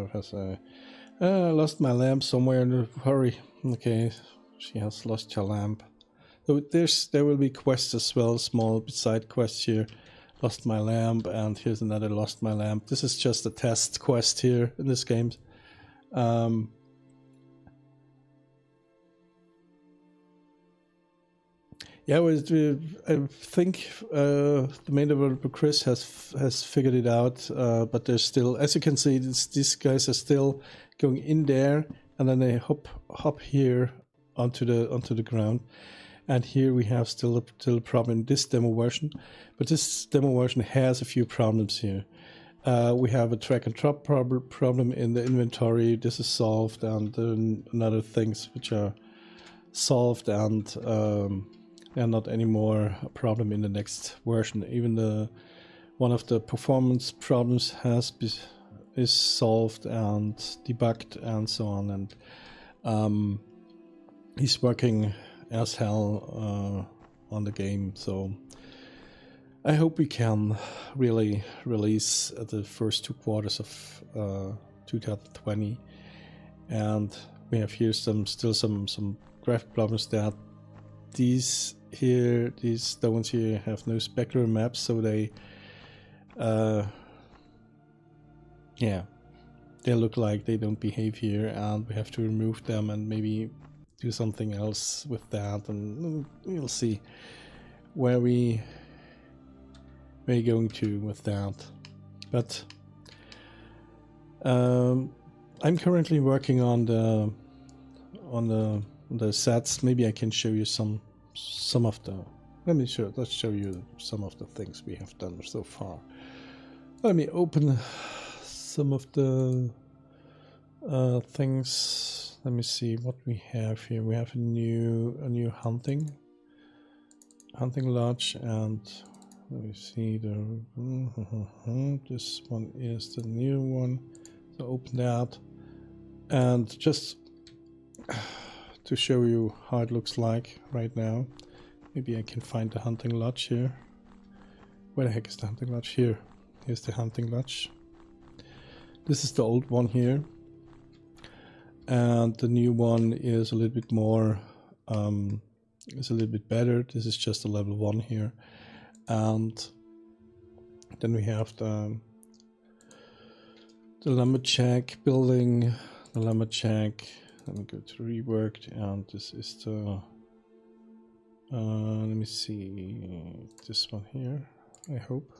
I lost my lamp somewhere in a hurry. Okay, she has lost her lamp. So there will be quests as well, small side quests here. Lost my lamp, and here's another lost my lamp. This is just a test quest here in this game. Yeah, I think the main developer Chris has figured it out, but there's still, as you can see, these guys are still going in there, and then they hop here onto the ground, and here we have still a problem in this demo version, but this demo version has a few problems here. We have a drag and drop problem in the inventory. This is solved, and another things which are solved, and not anymore a problem in the next version. Even one of the performance problems is solved and debugged and so on, and he's working as hell on the game. So I hope we can really release the first 2 quarters of 2020, and we have here still some graphic problems that these stones here have no specular maps, so they they look like they don't behave here, and we have to remove them and maybe do something else with that, and we'll see where we're going to with that. But I'm currently working on the sets. Maybe I can show you some of the. Let's show you some of the things we have done so far. Let me open some of the things. Let me see what we have here. We have a new hunting lodge, and let me see this one is the new one. So open that, and just to show you how it looks like right now. Maybe I can find the hunting lodge here. Where the heck is the hunting lodge? Here. Here's the hunting lodge. This is the old one here. And the new one is a little bit more is a little bit better. This is just a level 1 here. And then we have the lumberjack building, the lumberjack. Let me go to reworked, and this is the let me see, this one here, I hope.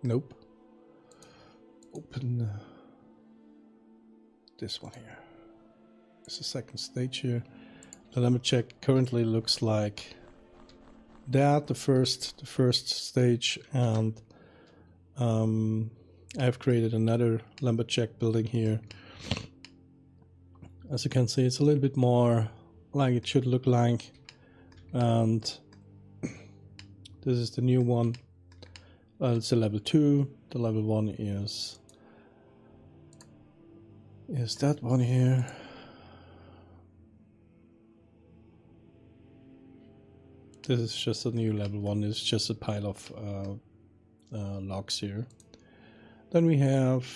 Nope. Open this one here. It's the second stage here. The lumberjack currently looks like that, the first stage, and I've created another lumberjack building here. As you can see, it's a little bit more like it should look like, and this is the new one. It's a level 2. The level 1 is that one here. This is just a new level 1. It's just a pile of logs here. Then we have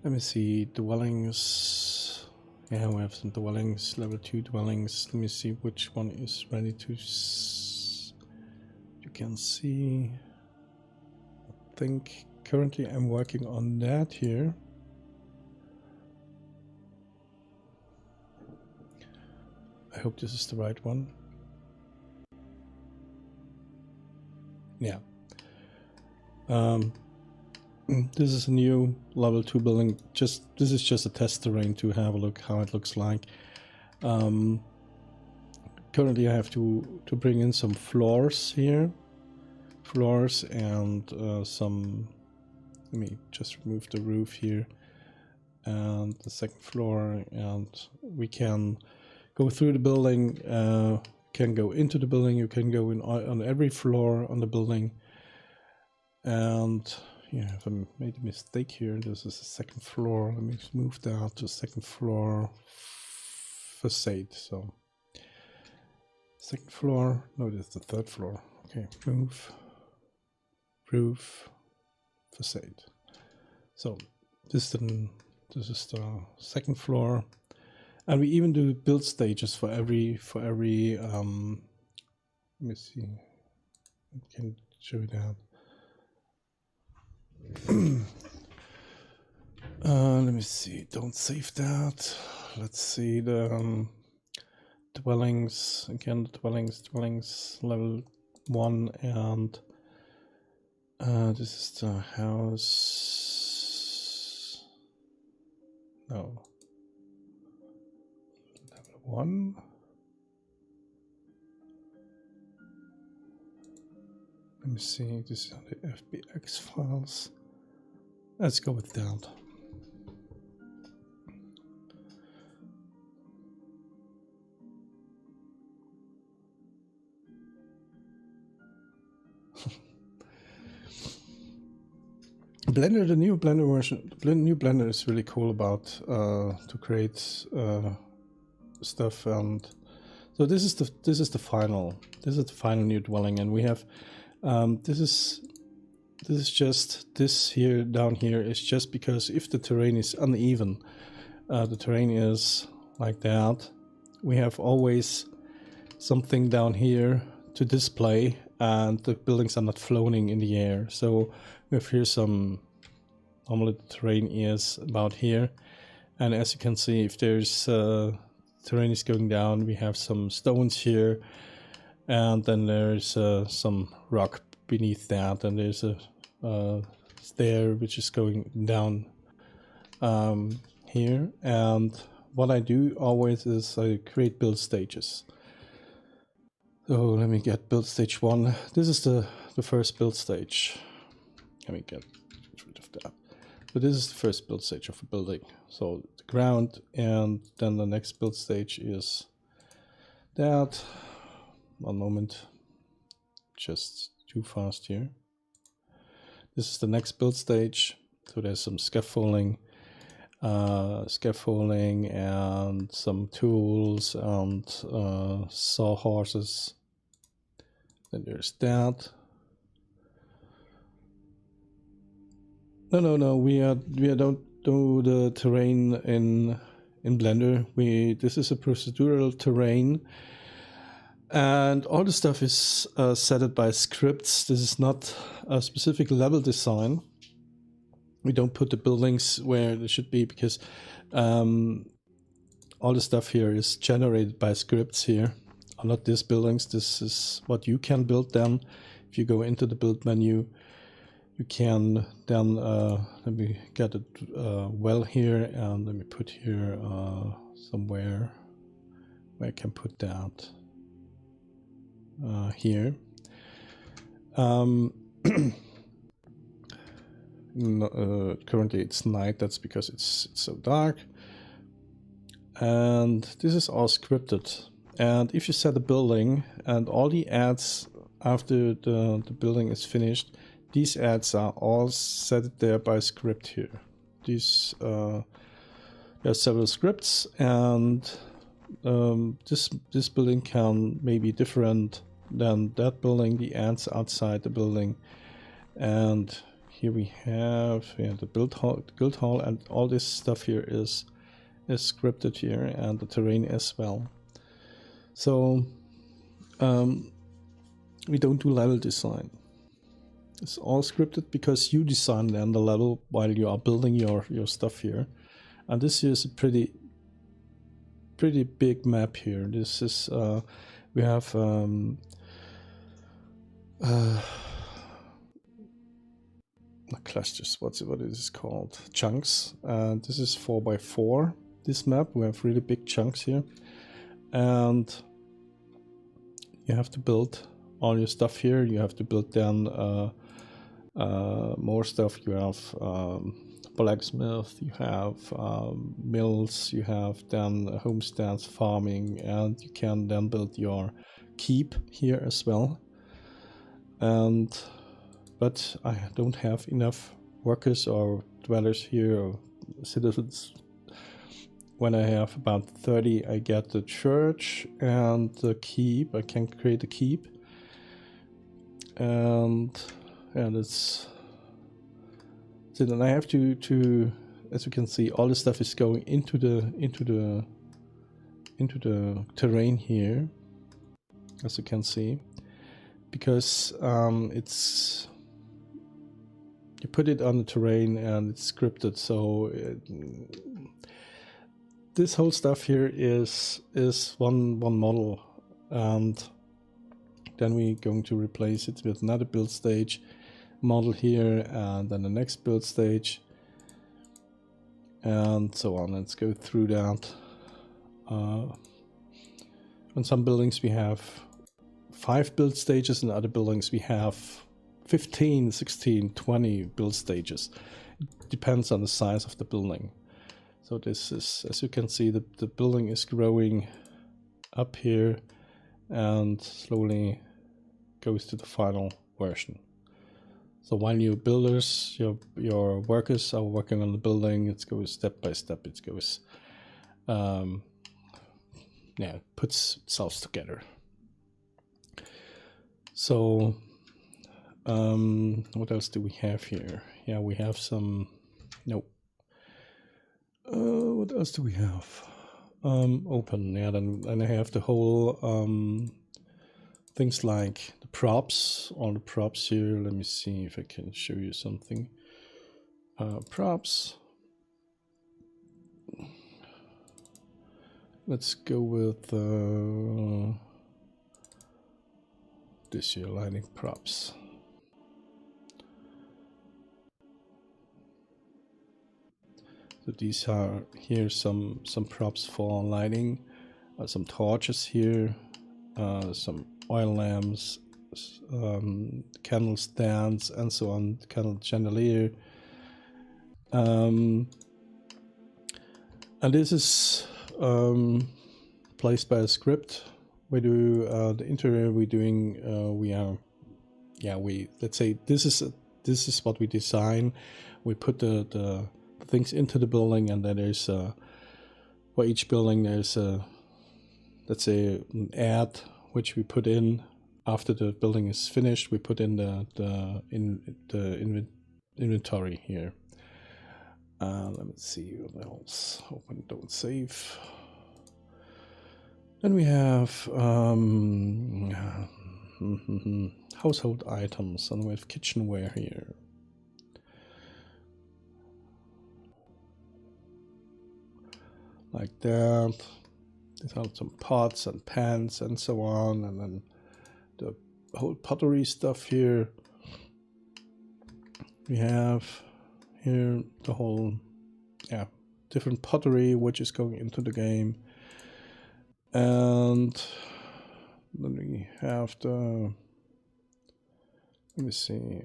let me see, dwellings. Yeah, we have some dwellings, level 2 dwellings. Let me see which one is ready to you can see. I think currently I'm working on that here. I hope this is the right one. Yeah. This is a new level 2 building. This is just a test terrain to have a look how it looks like. Currently I have to bring in some floors here. Floors and some, let me just remove the roof here. And the second floor, and we can go through the building, can go into the building, you can go in on every floor on the building. And yeah, if I made a mistake here, this is the second floor. Let me move that to second floor facade. So second floor, no, this is the third floor. Okay, move, roof, facade. So this is the second floor, and we even do build stages for every let me see, I can show you that. Let me see, don't save that. Let's see the dwellings again. The dwellings level 1, and this is the house. No, level 1. Let me see, this is on the FBX files. Let's go with that. Blender, the new Blender version, the new Blender is really cool about to create stuff, and so this is the final new dwelling, and we have this is just this here down here is just because if the terrain is uneven, the terrain is like that, we have always something down here to display, and the buildings are not floating in the air. So we have here some, normally the terrain is about here, and as you can see, if there's terrain is going down, we have some stones here, and then there's some rock beneath that, and there's a stair which is going down here. And what I do always is I create build stages. So let me get build stage 1. This is the first build stage. Let me get rid of that. But this is the first build stage of a building. So the ground, and then the next build stage is that. One moment, just too fast here. This is the next build stage. So there's some scaffolding and some tools and sawhorses. Then there's that. No, we don't do the terrain in Blender. This is a procedural terrain, and all the stuff is set by scripts. This is not a specific level design. We don't put the buildings where they should be because all the stuff here is generated by scripts here. Not these buildings. This is what you can build then. If you go into the build menu, you can then let me get it well here, and let me put here somewhere where I can put that here. No, currently it's night. That's because it's so dark. And this is all scripted. And if you set a building and all the ads after the building is finished, these ads are all set there by script here. These there are several scripts, and this building can maybe different than that building. The ads outside the building, and here we have the guild hall, and all this stuff here is scripted here, and the terrain as well. So we don't do level design. It's all scripted because you design then the level while you are building your stuff here. And this is a pretty big map here. This is we have clusters. What is this called? Chunks. This is 4x4. This map we have really big chunks here, and you have to build all your stuff here. You have to build then more stuff. You have blacksmith, you have mills, you have then homesteads, farming, and you can then build your keep here as well. But I don't have enough workers or dwellers here or citizens. When I have about 30, I get the church and the keep. I can create a keep, and it's then I have to, as you can see, all the stuff is going into the terrain here, as you can see, because it's you put it on the terrain and it's scripted. So this whole stuff here is one model, and then we're going to replace it with another build stage model here, and then the next build stage, and so on. Let's go through that. On some buildings we have 5 build stages, and other buildings we have 15, 16, 20 build stages. It depends on the size of the building. So this is, as you can see, the building is growing up here and slowly goes to the final version. So while your builders, your workers are working on the building, it goes step by step. It goes, puts itself together. So what else do we have here? Yeah, we have some. Nope. What else do we have? Open. Yeah, then I have the whole things like the props, all the props here. Let me see if I can show you something. Props. Let's go with this here, lighting props. So these are here some props for lighting, some torches here, some oil lamps, candle stands, and so on, candle chandelier. And this is placed by a script. We do the interior. We're doing. Let's say this is what we design. We put the things into the building, and then there's for each building there's let's say an ad which we put in after the building is finished. We put in the inventory here, Let me see what else. Open, don't save. Then we have household items, and we have kitchenware here. Like that. These are some pots and pans and so on, and then the whole pottery stuff here. We have here the whole, different pottery which is going into the game. And then we have the, let me see,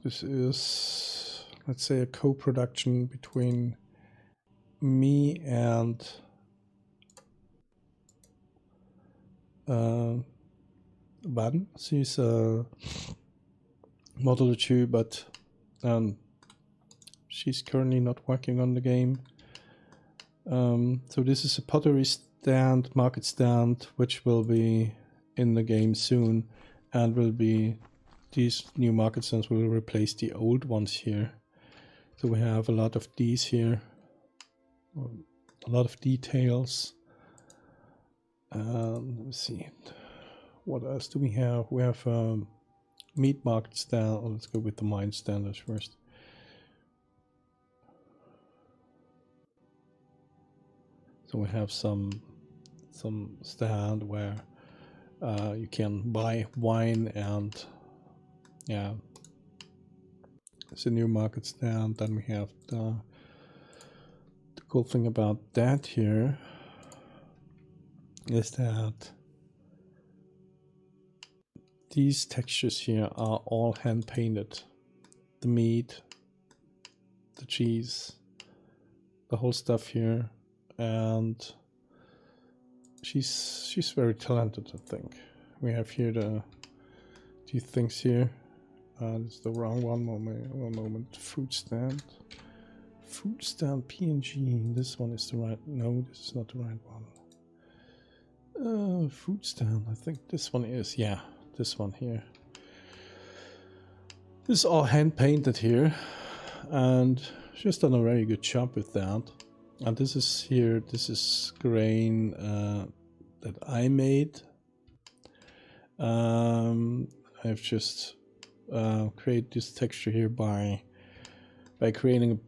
this is, let's say, a co-production between me and Van. She's a model too, but she's currently not working on the game. So this is a pottery stand, market stand, which will be in the game soon, and will be, these new market stands will replace the old ones here. So we have a lot of these here, a lot of details. Let me see, what else do we have? We have meat market stand. Let's go with the mine standards first. So we have some stand where you can buy wine, and yeah, it's a new market stand. Then we have the cool thing about that here is that these textures here are all hand painted. The meat, the cheese, the whole stuff here. And she's very talented, I think. We have here these things here. This is the wrong one. One moment. Food stand PNG. This one is the right. No, this is not the right one. Food stand. I think this one is. Yeah, this one here. This is all hand painted here, and she's done a very good job with that. And this is here, this is grain that I made. I've just created this texture here by creating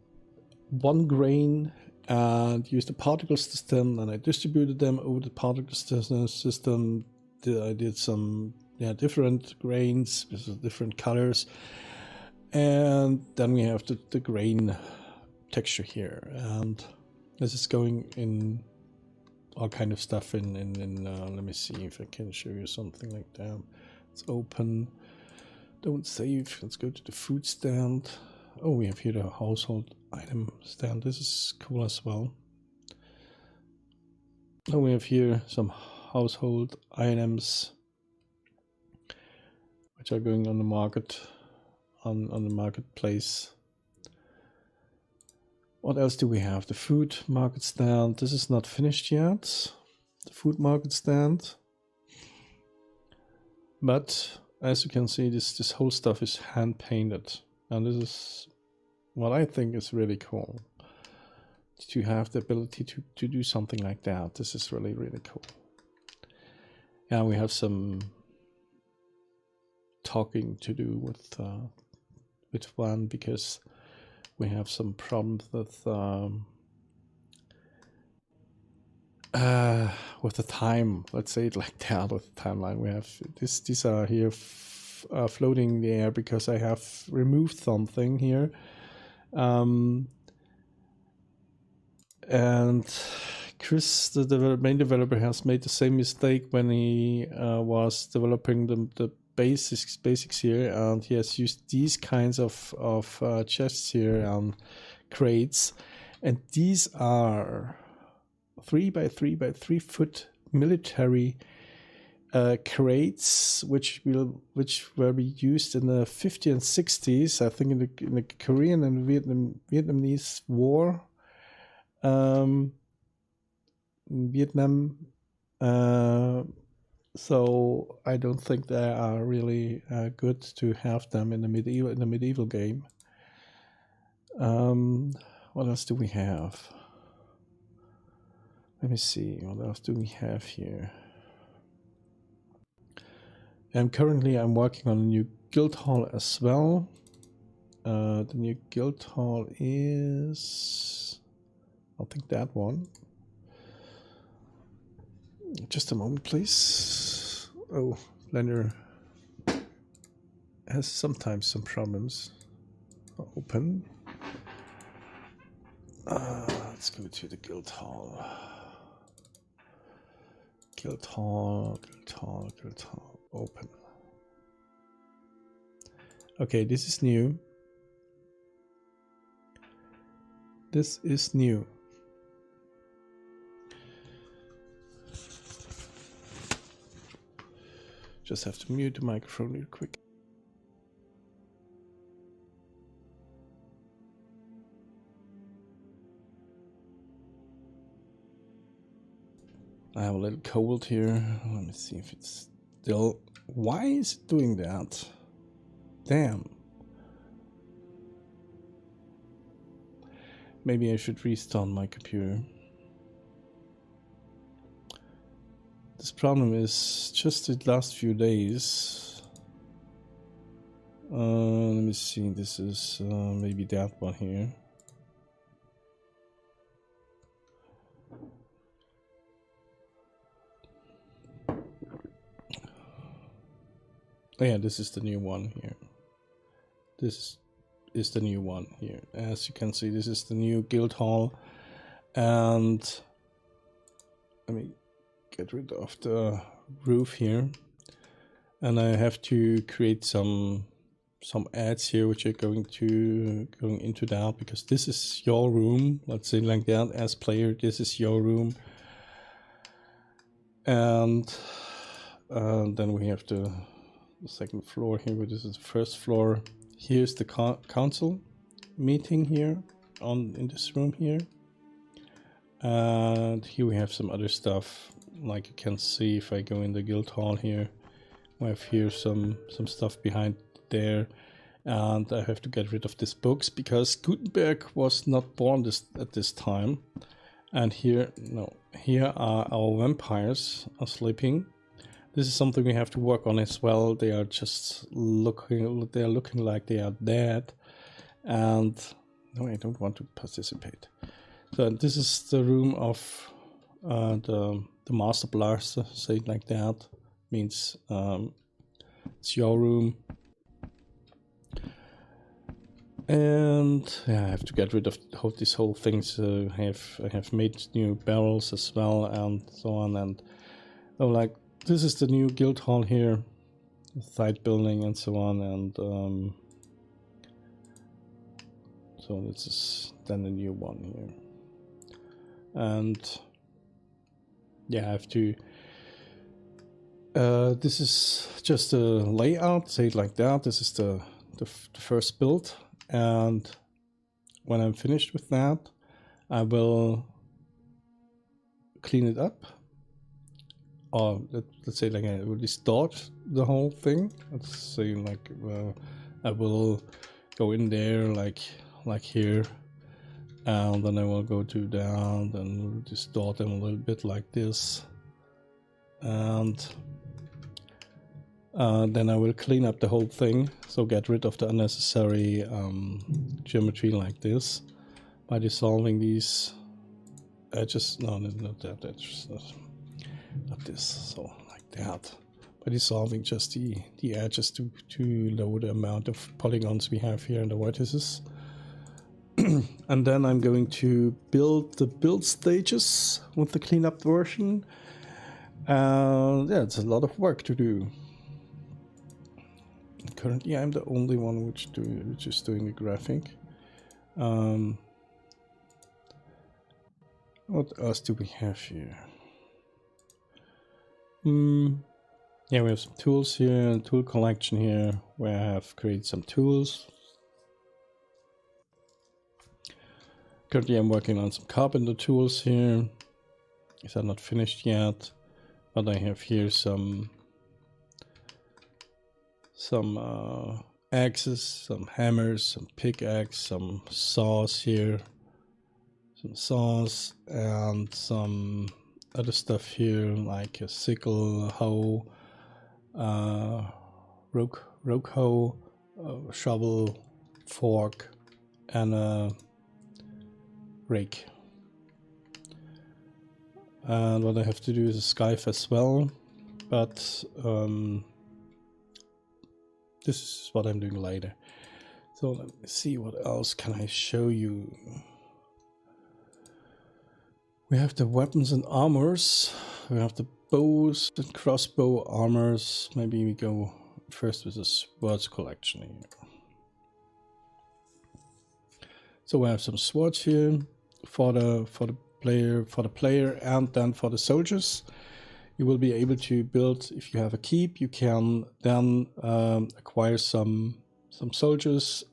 one grain and used the particle system, and I distributed them over the particle system. I did some different grains with different colors, and then we have the grain texture here, and this is going in all kind of stuff in let me see if I can show you something like that. Let's open, don't save, let's go to the food stand. Oh, we have here the household item stand. This is cool as well. Oh, we have here some household items which are going on the market, on the marketplace. What else do we have? The food market stand. This is not finished yet. The food market stand. But as you can see, this whole stuff is hand painted. And this is what I think is really cool. To have the ability to do something like that. This is really, really cool. Yeah, we have some talking to do with one, because we have some problems with the time. Let's say it like that, with the timeline. We have these are here floating in the air because I have removed something here, and Chris, the main developer, has made the same mistake when he was developing the basics here, and he has used these kinds of chests here and crates, and these are 3 by 3 by 3 foot military crates, which were used in the 50s and 60s, I think, in the Korean and Vietnamese war. In Vietnam, So I don't think they are really good to have them in the medieval game. What else do we have? Let me see. What else do we have here? Currently I'm working on a new guild hall as well. The new guild hall is, I'll think that one. Just a moment, please. Oh, Blender has sometimes some problems. Open. Let's go to the guild hall. Guild hall. Open. Okay, this is new. This is new. Just have to mute the microphone real quick. I have a little cold here. Let me see if it's still... Why is it doing that? Damn. Maybe I should restart my computer. This problem is just the last few days. Let me see. This is maybe that one here. Oh yeah, this is the new one here. This is the new one here. As you can see, this is the new guild hall, and let me get rid of the roof here, and I have to create some ads here which are going into that, because this is your room. Let's say like that. As player, this is your room, and then we have the second floor here, but this is the first floor. Here's the council meeting here in this room here, and here we have some other stuff. Like you can see, if I go in the guild hall here, we have here some stuff behind there, and I have to get rid of these books because Gutenberg was not born at this time. And here are our vampires are sleeping. This is something we have to work on as well. They are just looking like they are dead, and no, I don't want to participate. So this is the room of the Master Blaster, say it like that. Means it's your room. And yeah, I have to get rid of these whole things. I have made new barrels as well, and so on. And like, this is the new guild hall here, side building and so on. And so this is then the new one here. And yeah, I have to. This is just a layout, say it like that. This is the first build, and when I'm finished with that, I will clean it up, or let's say like I will distort the whole thing. Let's say like I will go in there like here, and then I will go to down and distort them a little bit like this, and then I will clean up the whole thing, so get rid of the unnecessary geometry like this by dissolving these edges. No, not that edge, not this. So like that, by dissolving just the edges to lower the amount of polygons we have here in the vertices. And then I'm going to build the build stages with the cleanup version. Yeah, it's a lot of work to do. Currently, I'm the only one which is doing the graphic. What else do we have here? Yeah, we have some tools here, tool collection here, where I have created some tools. Currently, I'm working on some carpenter tools here. These are not finished yet. But I have here some axes, some hammers, some pickaxe, some saws here, some saws, and some other stuff here like a sickle, hoe, rogue hoe, shovel, fork, and a rake. And what I have to do is a scythe as well, but this is what I'm doing later. So let me see, what else can I show you? We have the weapons and armors. We have the bows and crossbow armors. Maybe we go first with the swords collection here. So we have some swords here for the player, and then for the soldiers. You will be able to build, if you have a keep, you can then acquire some soldiers,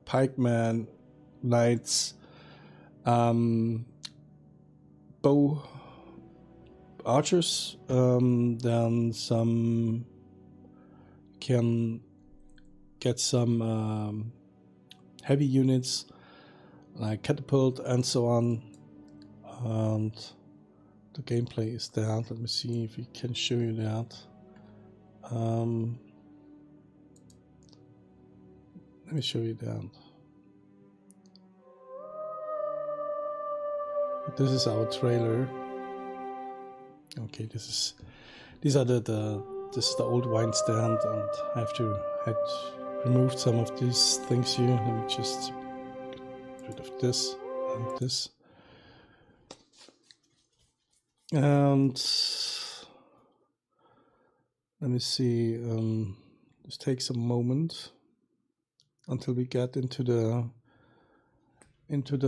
pikemen, knights, bow archers, then some can get some heavy units like catapult and so on. And the gameplay is there. Let me see if we can show you that. Let me show you that. This is our trailer. Okay, this is the old wine stand, and I had removed some of these things here. Let me just get rid of this and this. And let me see, this takes a moment until we get into the intro.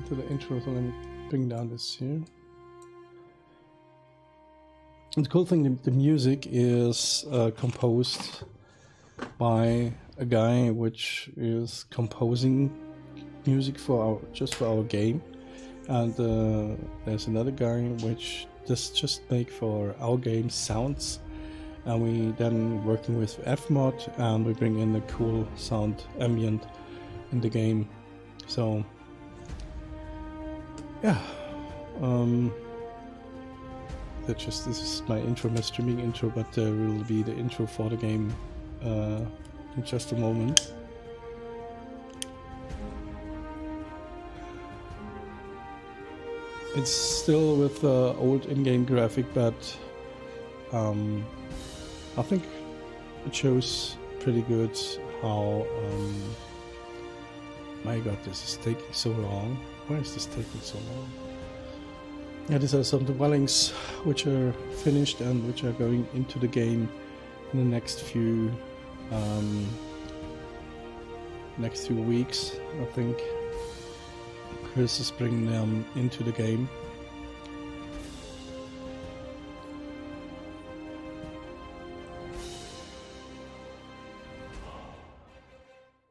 So let me bring down this here. And the cool thing, the music is composed by a guy which is composing music for our game. And there's another guy which just make for our game sounds, and we then working with Fmod, and we bring in the cool sound ambient in the game. So yeah, this is my intro, my streaming intro, but there will be the intro for the game in just a moment. It's still with the old in-game graphic, but I think it shows pretty good how... my god, this is taking so long. Why is this taking so long? Yeah, these are some dwellings which are finished and which are going into the game in the next few weeks, I think. Chris is bringing them into the game.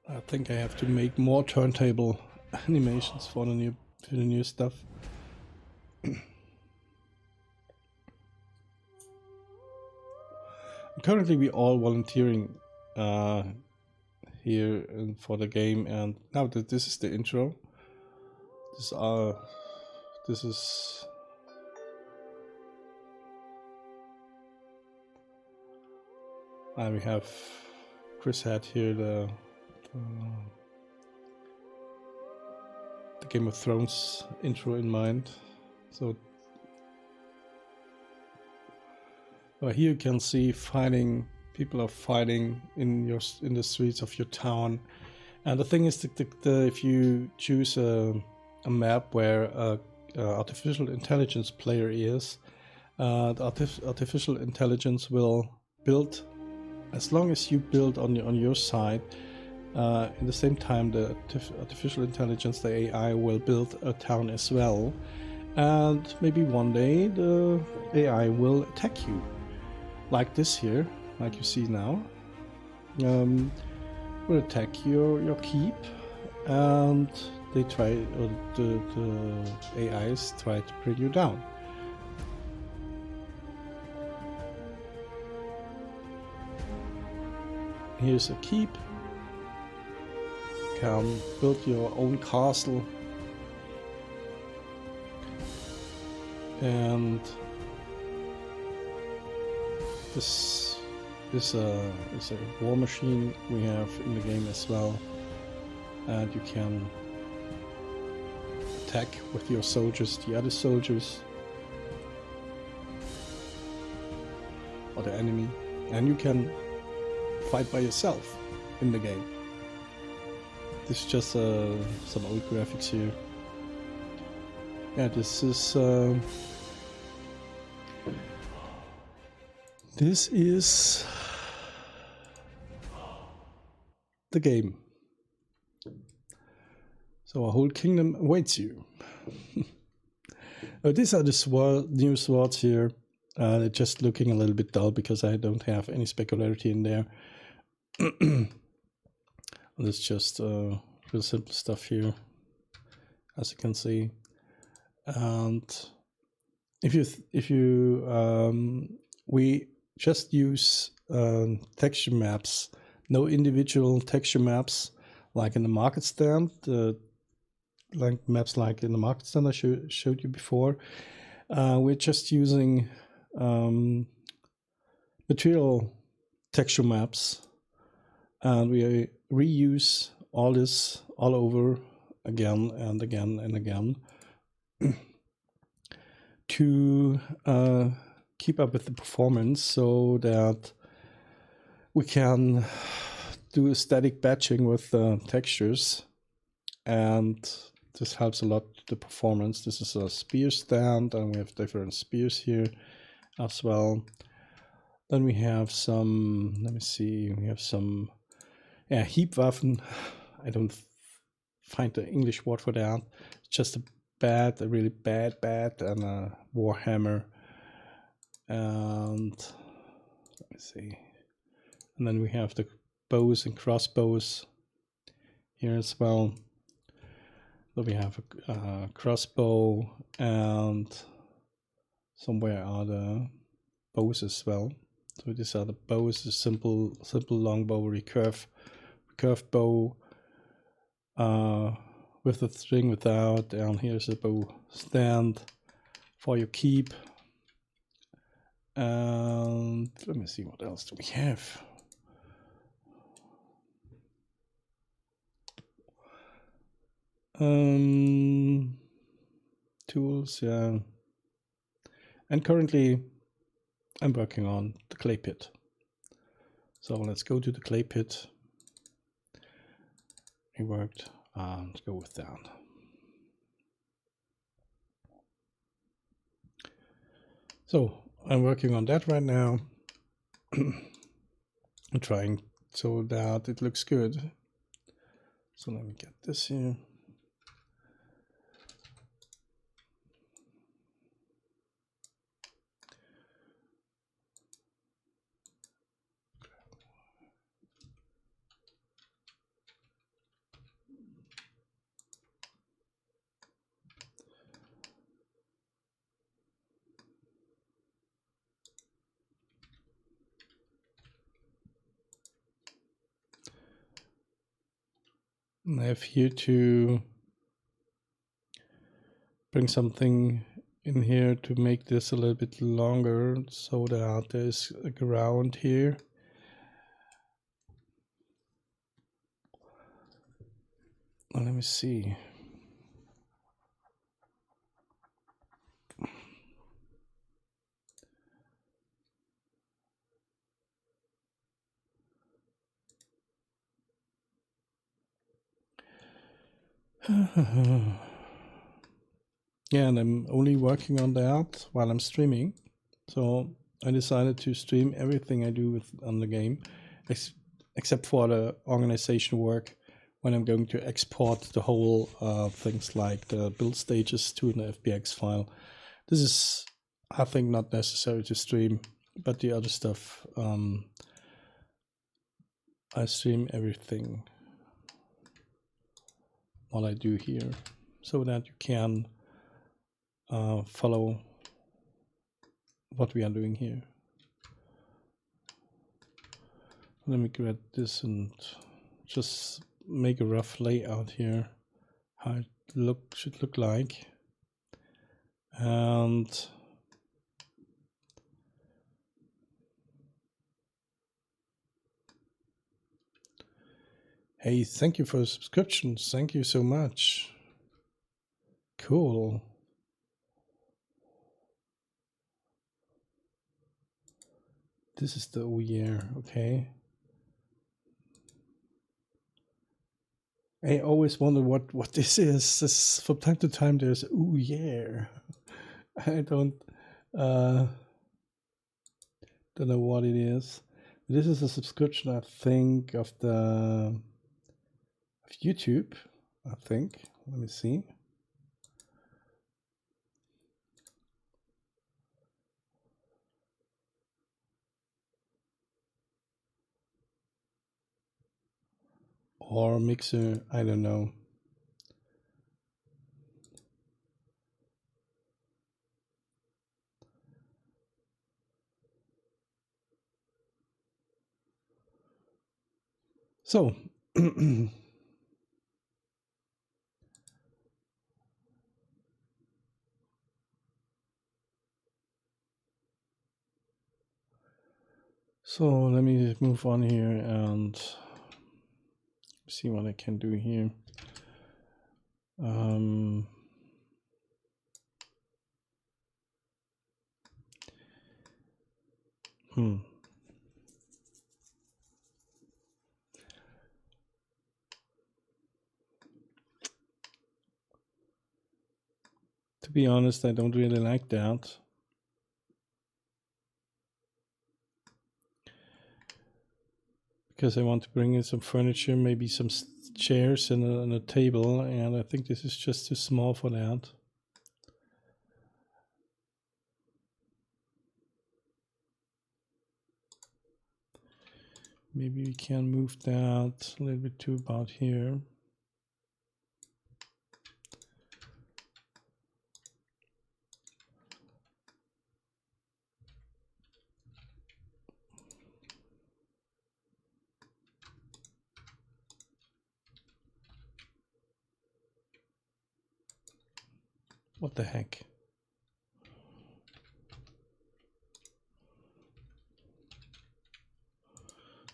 I think I have to make more turntable animations for the new stuff. Currently, we're all volunteering here for the game, and now that this is the intro. This is we have Chris had here the Game of Thrones intro in mind. So here you can see people are fighting in the streets of your town, and the thing is that if you choose a map where artificial intelligence player is, the artificial intelligence will build, as long as you build on your side, in the same time the artificial intelligence, the AI, will build a town as well, and maybe one day the AI will attack you, like this here, like you see now. Will attack your keep, and they try, the AIs try to bring you down. Here's a keep. You can build your own castle. And this is a war machine we have in the game as well. And you can attack with your soldiers, the other soldiers, or the enemy, and you can fight by yourself in the game. This is just some old graphics here. Yeah, this is the game. So a whole kingdom awaits you. These are the new swords here. They're just looking a little bit dull because I don't have any specularity in there. It's just real simple stuff here, as you can see. And we just use texture maps, no individual texture maps like in the market stand, like maps like in the market stand I showed you before. We're just using material texture maps, and we reuse all this all over again and again and again to keep up with the performance, so that we can do static batching with textures, and this helps a lot the performance. This is a spear stand, and we have different spears here as well. Then we have some, let me see, we have some Hiebwaffen. I don't find the English word for that. It's just a really bad, and a warhammer. And let me see. And then we have the bows and crossbows here as well. So we have a crossbow, and somewhere are the bows as well. So these are the bows, a simple longbow, recurve bow with the string without, and here's a bow stand for your keep. And let me see, what else do we have? Tools, yeah. And currently I'm working on the clay pit. So let's go to the clay pit. It worked, and go with that. So I'm working on that right now. I'm trying so that it looks good. So let me get this here. I have here to bring something in here to make this a little bit longer, so that there's a ground here. Let me see. Yeah, and I'm only working on that while I'm streaming. So I decided to stream everything I do on the game, except for the organization work, when I'm going to export the whole things like the build stages to an FBX file. This is, I think, not necessary to stream, but the other stuff, I stream everything while I do here, so that you can follow what we are doing here. Let me grab this and just make a rough layout here, how it should look like. And hey, thank you for the subscriptions. Thank you so much. Cool. This is the year, okay. I always wonder what this is. This, from time to time there's ooh yeah. I don't know what it is. This is a subscription, I think, of YouTube, I think. Let me see. Or Mixer, I don't know. So so let me move on here and see what I can do here. To be honest, I don't really like that. Because I want to bring in some furniture, maybe some chairs and a table, and I think this is just too small for that. Maybe we can move that a little bit to about here. What the heck?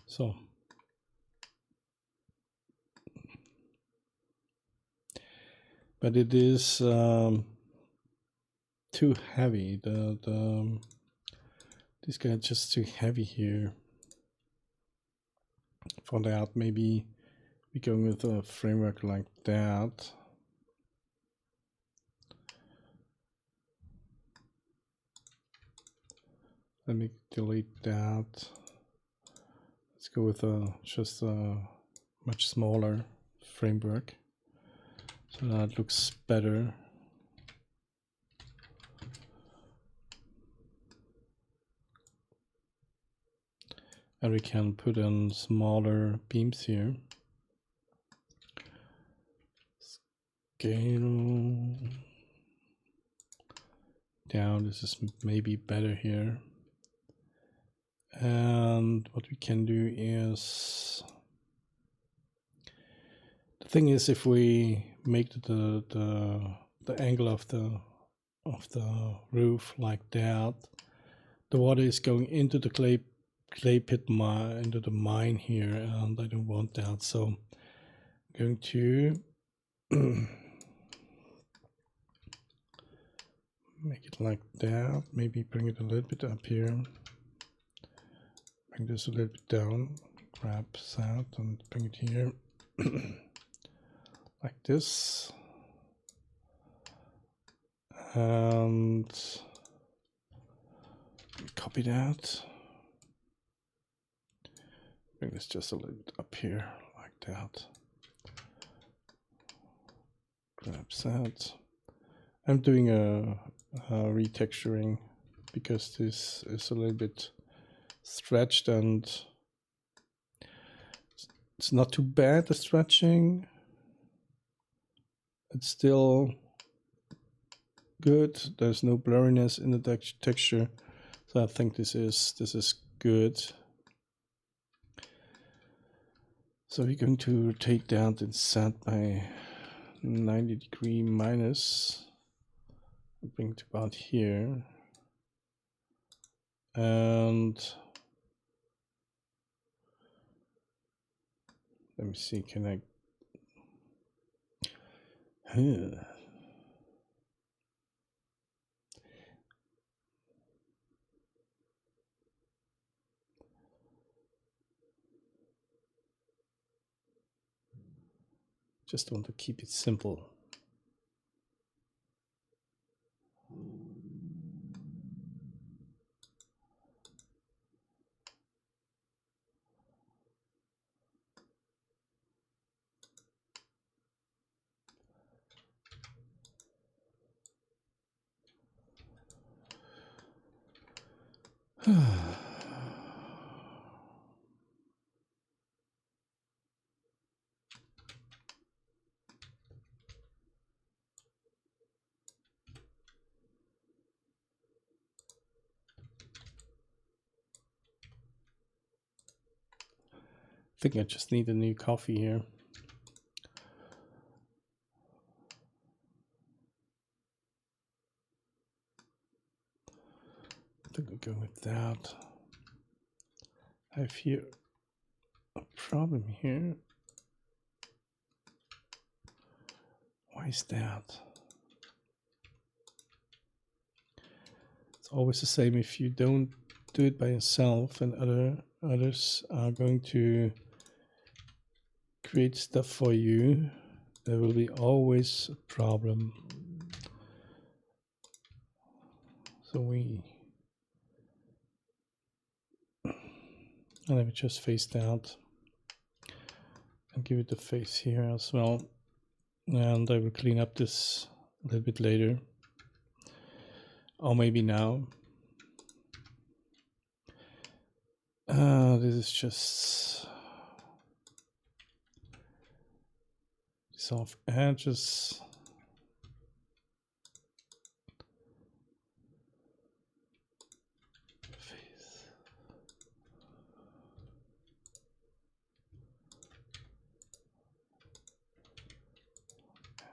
So. But it is too heavy. This guy is just too heavy here. For that, maybe we go with a framework like that. Let me delete that. Let's go with just a much smaller framework. So that looks better. And we can put in smaller beams here. Scale down. This is maybe better here. And what we can do is, the thing is, if we make the angle of the roof like that, the water is going into the clay pit into the mine here, and I don't want that. So I'm going to make it like that. Maybe bring it a little bit up here. Bring this a little bit down. Grab that and bring it here. Like this. And copy that. Bring this just a little bit up here, like that. Grab that. I'm doing a retexturing because this is a little bit stretched, and it's not too bad, the stretching. It's still good. There's no blurriness in the texture, so I think this is good. So we're going to rotate that and set by 90° minus. Bring it about here. And let me see, can I? Just want to keep it simple. I think I just need a new coffee here. I think we'll go with that. I have here a problem here. Why is that? It's always the same. If you don't do it by yourself and others are going to create stuff for you, there will be always a problem. So let me just face that and give it a face here as well. And I will clean up this a little bit later. Or maybe now. This is just soft edges.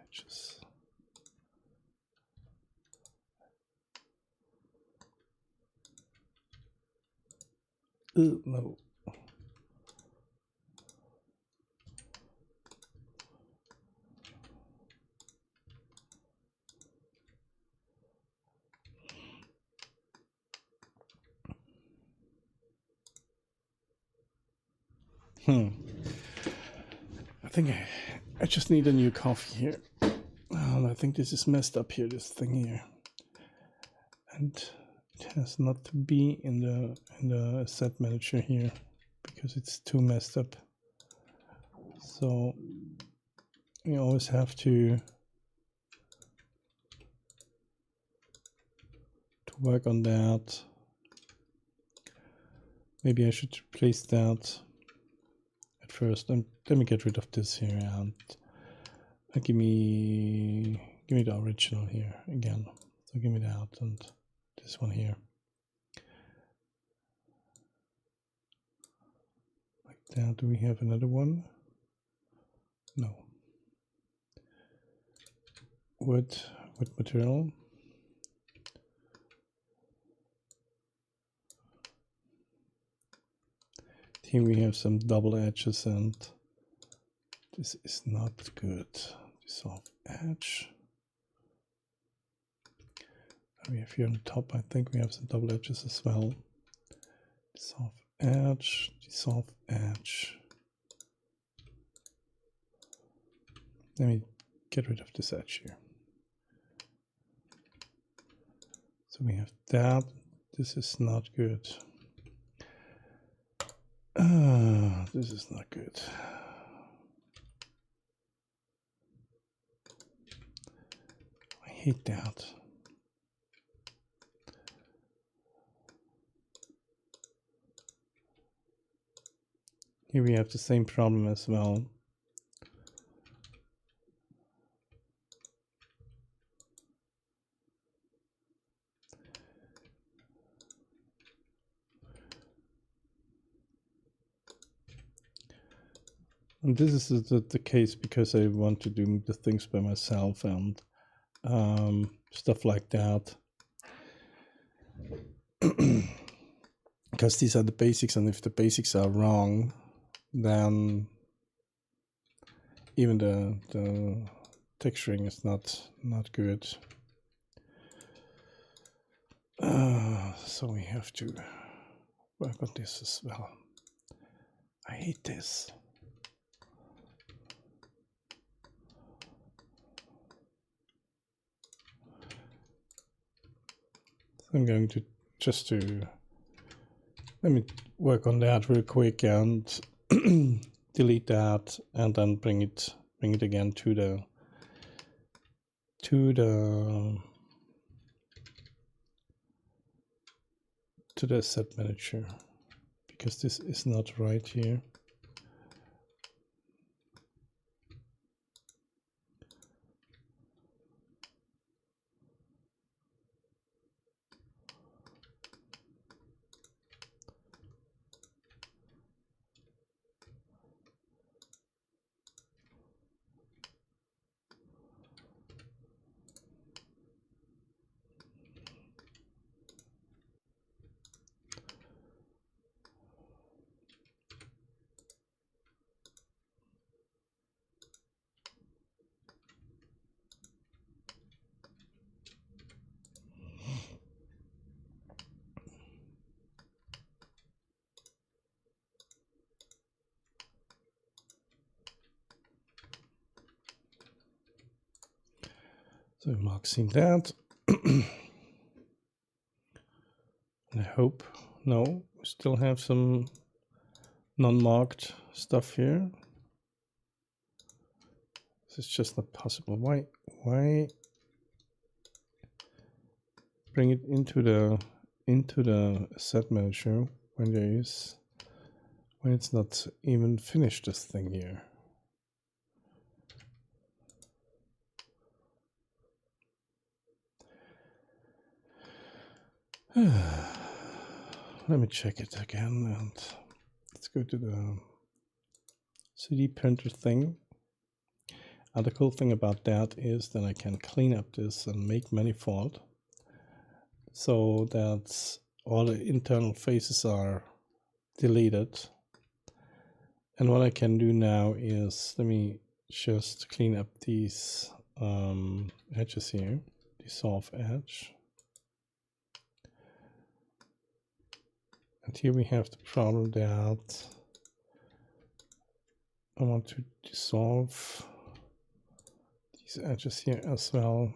Edges. No. I think I just need a new coffee here. I think this is messed up here, this thing here. And it has not to be in the asset manager here because it's too messed up. So you always have to work on that. Maybe I should replace that at first, and let me get rid of this here and give me the original here again. So give me that and this one here. Like that. Do we have another one? No. Wood material. Here we have some double edges and this is not good. Dissolve edge. We have here on the top, I think we have some double edges as well. Dissolve edge, dissolve edge. Let me get rid of this edge here. So we have that. This is not good. This is not good. I hate that. Here we have the same problem as well. And this is the case because I want to do the things by myself and stuff like that. Because these are the basics, and if the basics are wrong, then even the texturing is not good. So we have to work on this as well. I hate this. So I'm going to let me work on that real quick and delete that, and then bring it again to the set manager, because this is not right here. So marking that. I hope, no, we still have some non-marked stuff here. This is just not possible. Why bring it into the set manager when it's not even finished, this thing here? Let me check it again, and let's go to the CD printer thing. And the cool thing about that is that I can clean up this and make manifold, so that all the internal faces are deleted. And what I can do now is, let me just clean up these edges here, dissolve edge. And here we have the problem that I want to dissolve these edges here as well.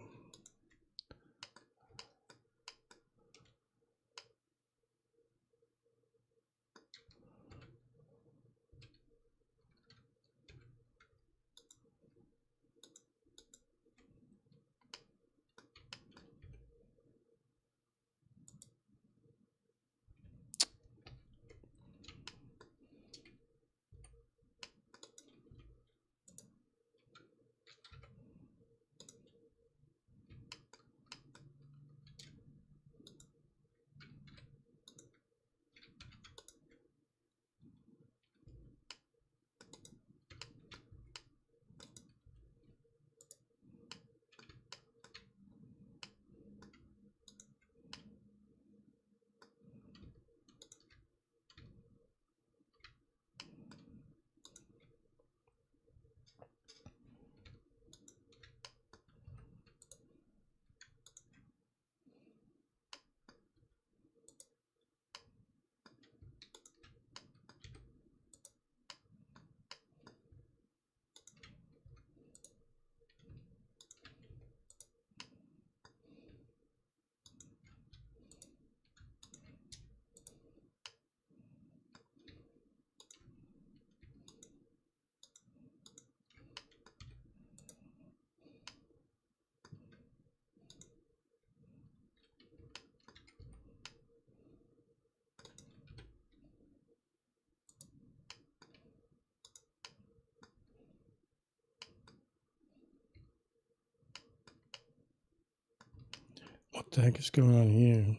What the heck is going on here?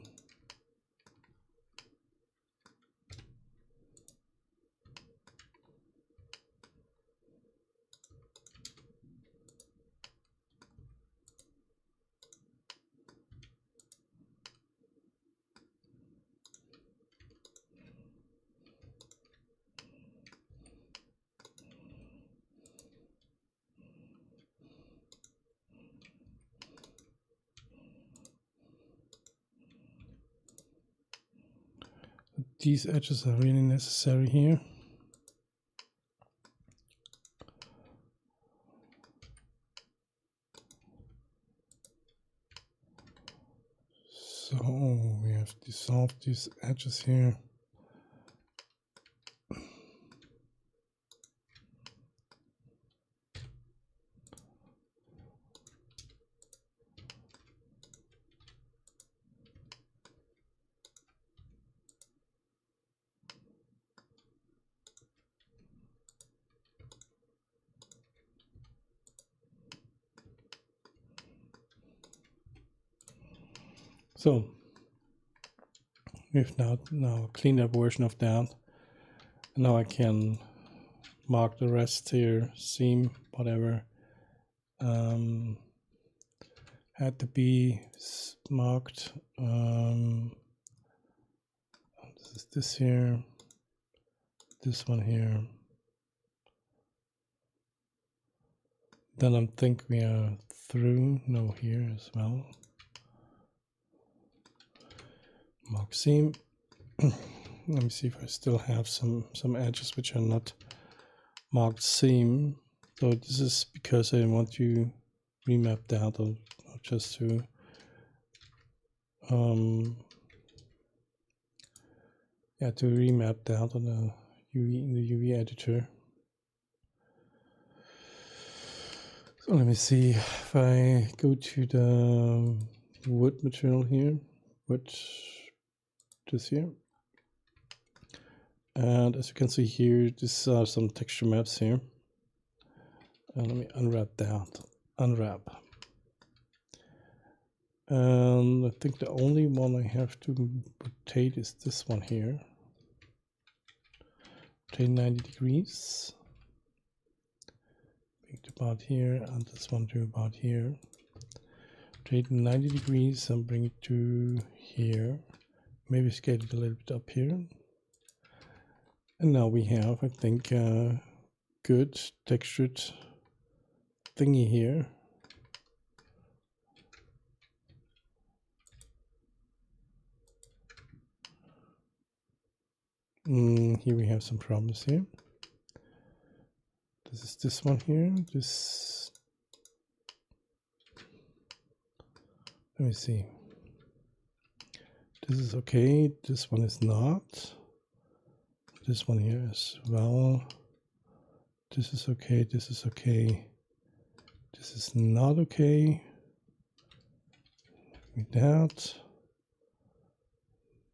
these edges are really necessary here. So we have dissolved these edges here. So we've now cleaned up version of that. And now I can mark the rest here, seam, whatever. Had to be marked. This is this here, this one here. Then I think we are through. No, here as well. Mark seam. Let me see if I still have some edges which are not marked seam. So this is because I want to remap that, or just to to remap that on the UV editor. So let me see if I go to the wood material here, this here. And as you can see here, these are some texture maps here. And let me unwrap that. Unwrap. And I think the only one I have to rotate is this one here. Rotate 90 degrees. Make it about here, and this one to about here. Rotate 90 degrees and bring it to here. Maybe scale it a little bit up here. And now we have, I think, a good textured thingy here. Here we have some problems here. This is this one here. This. Let me see. This is okay. This one is not. This one here as well. This is okay. This is okay. This is not okay. Like that.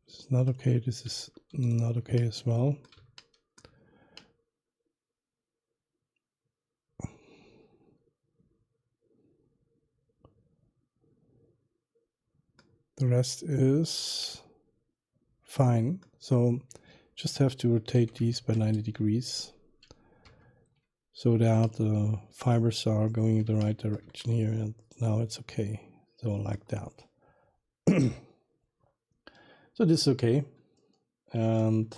This is not okay. This is not okay as well. The rest is fine. So just have to rotate these by 90 degrees so that the fibers are going in the right direction here, and now it's okay. So like that. So this is okay. And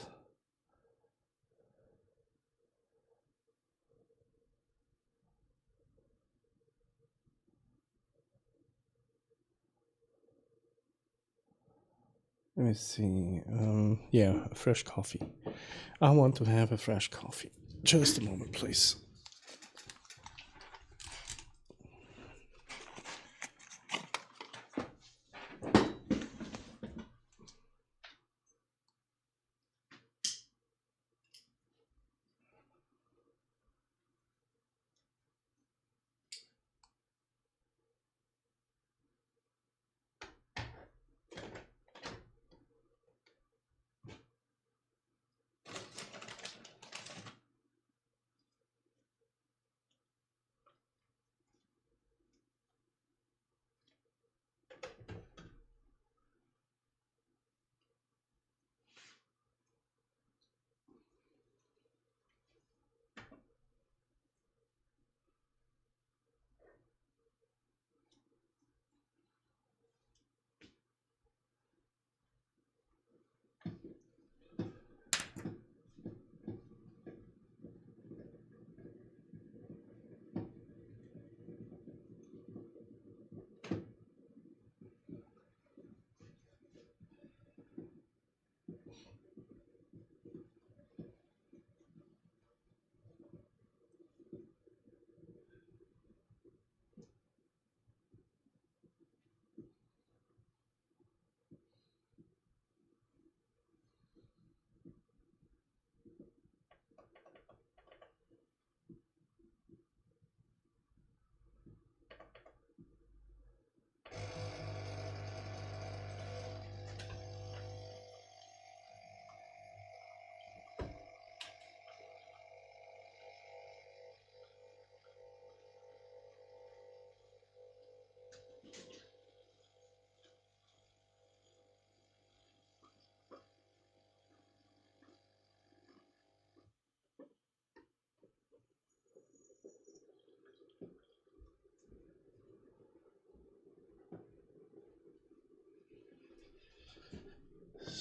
let me see. Yeah, a fresh coffee. I want to have a fresh coffee. Just a moment, please.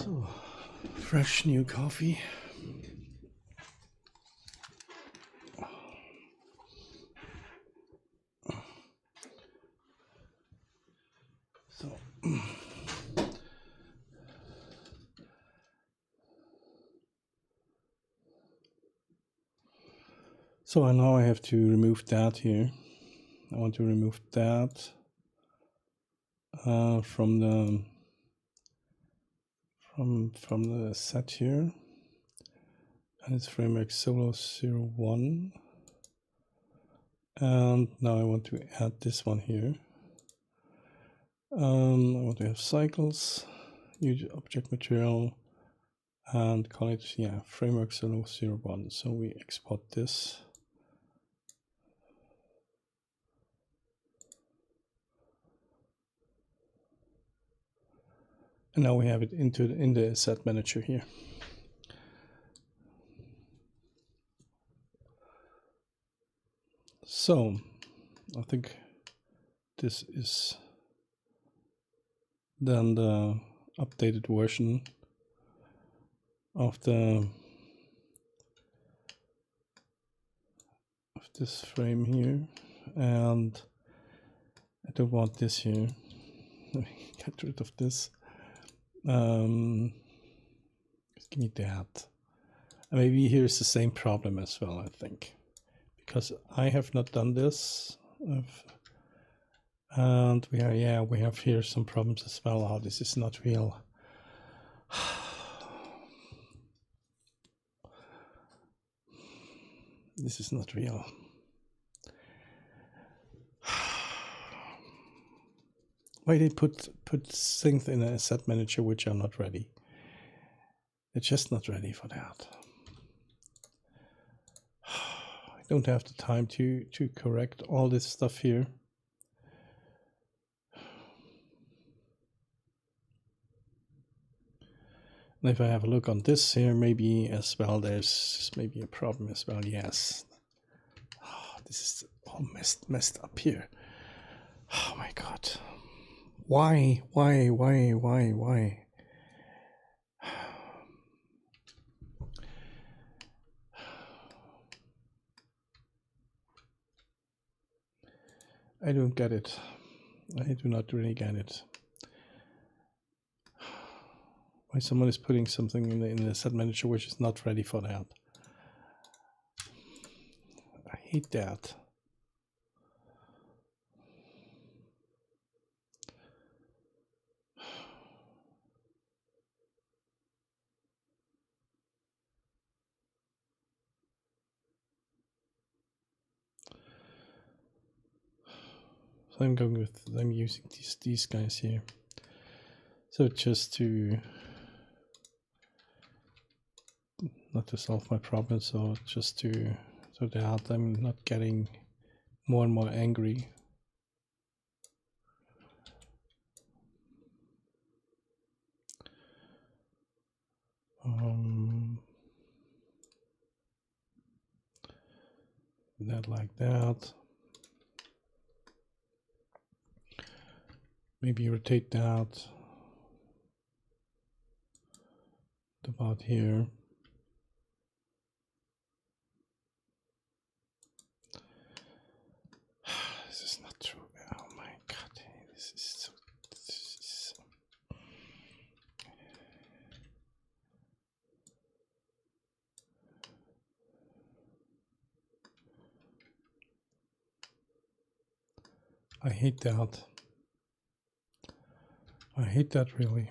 So, fresh new coffee. So now I have to remove that here. I want to remove that from the set here, and it's framework solo 01. And now I want to add this one here. I want to have cycles, use object material, and call it, yeah, framework solo 01. So we export this. And now we have it in the asset manager here. So I think this is then the updated version of this frame here, and I don't want this here. Let me get rid of this. Just give me that. And maybe here's the same problem as well, I think, because I have not done this. And we have here some problems as well. Oh, this is not real. This is not real. Why they put things in a asset manager which are not ready? They're just not ready for that. I don't have the time to correct all this stuff here. And if I have a look on this here, maybe as well, there's maybe a problem as well. Yes. Oh, this is all messed up here. Oh my God. Why? I don't get it. I do not really get it. Why someone is putting something in the asset manager which is not ready for that. I hate that. So I'm using these guys here. So just to not to solve my problem, so just so that I'm not getting more and more angry. That like that. Maybe rotate that about here. This is not true. Oh my God, this is so. I hate that. I hate that really.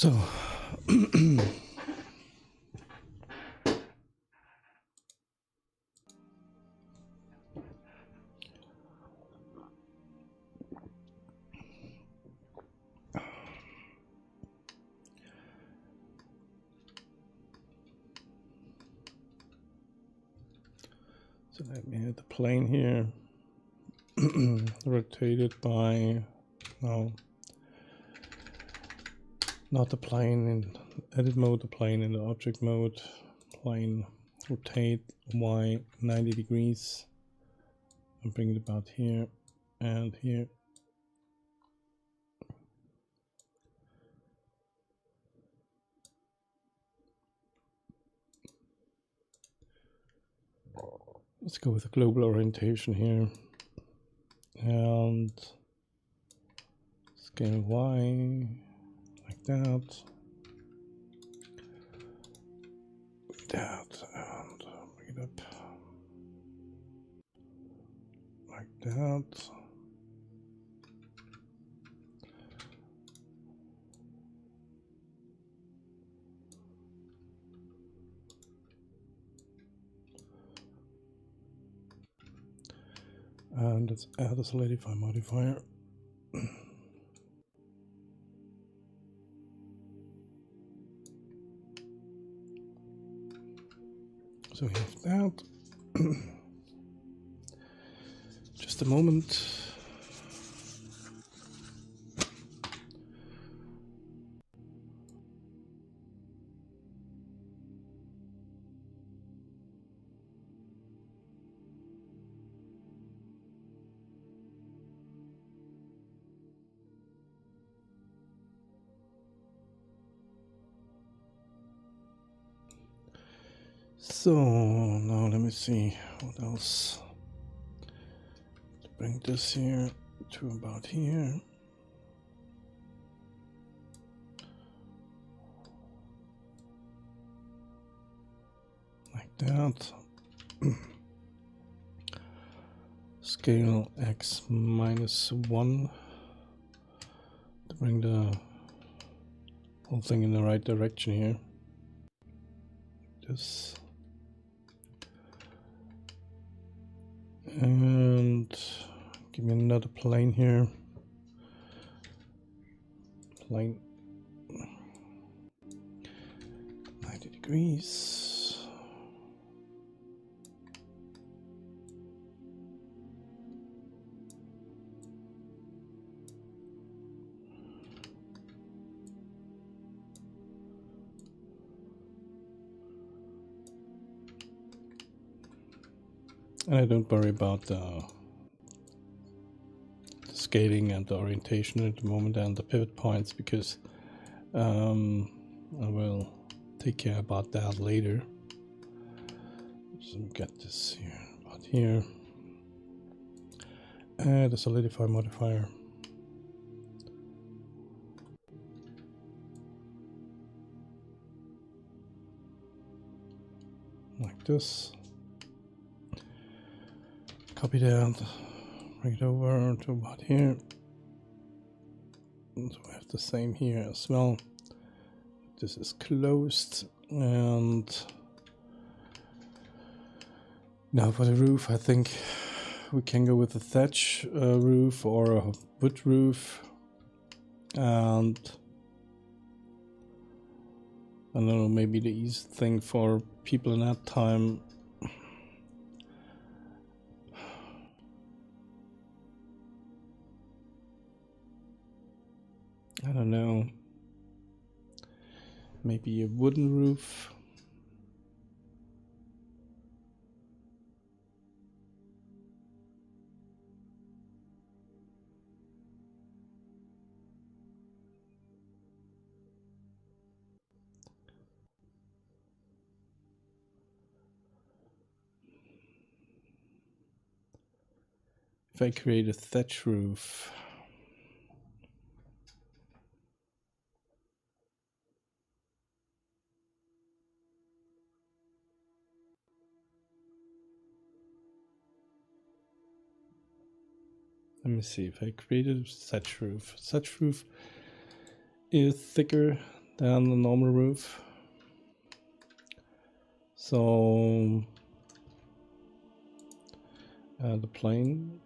So so let me hit the plane here. Rotated by, no, not the plane in edit mode, the plane in the object mode. Plane rotate Y 90 degrees and bring it about here and here. Let's go with a global orientation here and scale Y like that, and bring it up like that. And let's add a solidify modifier. So we have that. Just a moment. So now let me see what else. To bring this here to about here. Like that. Scale X -1 to bring the whole thing in the right direction here. This. And give me another plane here. Plane 90 degrees. And I don't worry about the scaling and the orientation at the moment and the pivot points, because I will take care about that later. So get this here, about here. Add a solidify modifier. Like this. Copy that, bring it over to about here. And so we have the same here as well. This is closed, and now for the roof, I think we can go with a thatch roof or a wood roof, and I don't know, maybe the easy thing for people in that time. I don't know. Maybe a wooden roof. If I create a thatch roof. Let me see if I created a thatch roof. Thatch roof is thicker than the normal roof. So the plane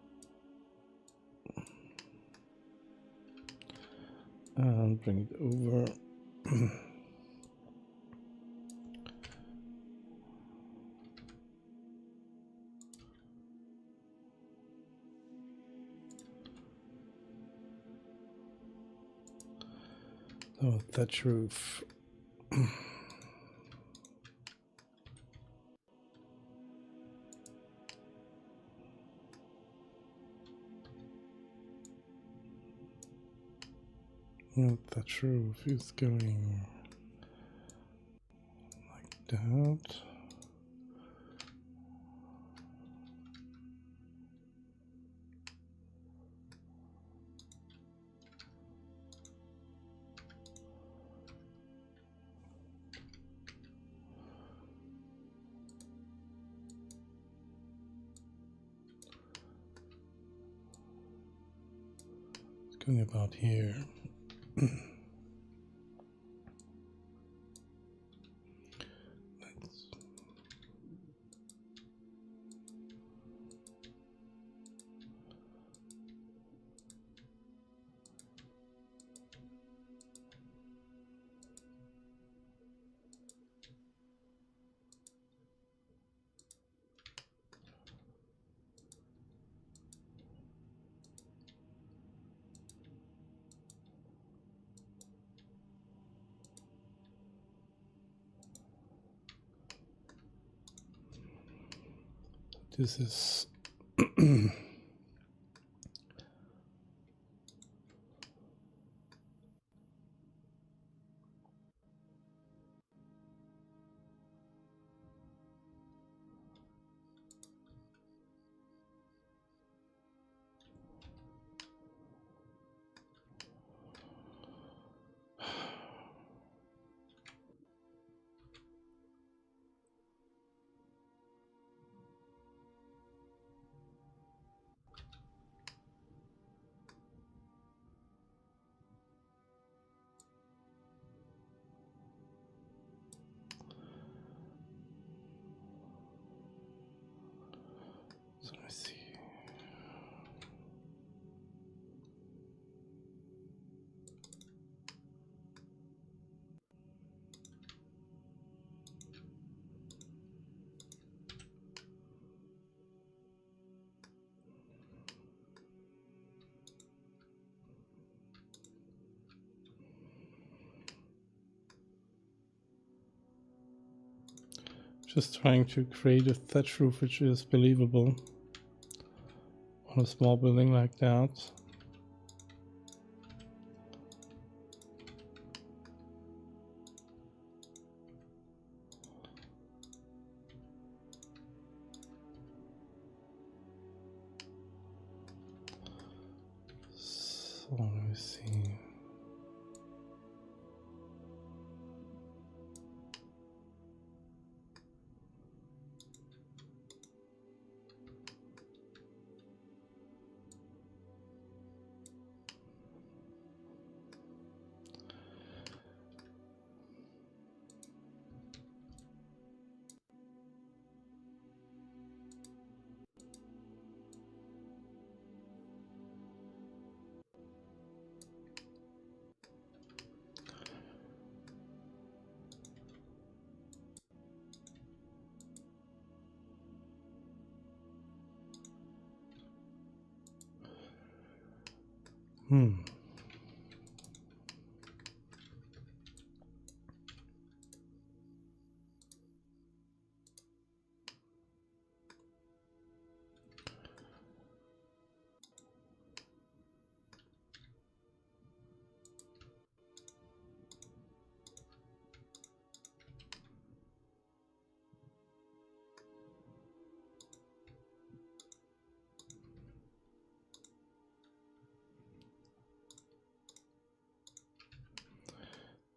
and bring it over. Oh, thatch roof. Well, thatch roof is going like that. Going about here. This is so let me see. Just trying to create a thatch roof which is believable on a small building like that. So let me see.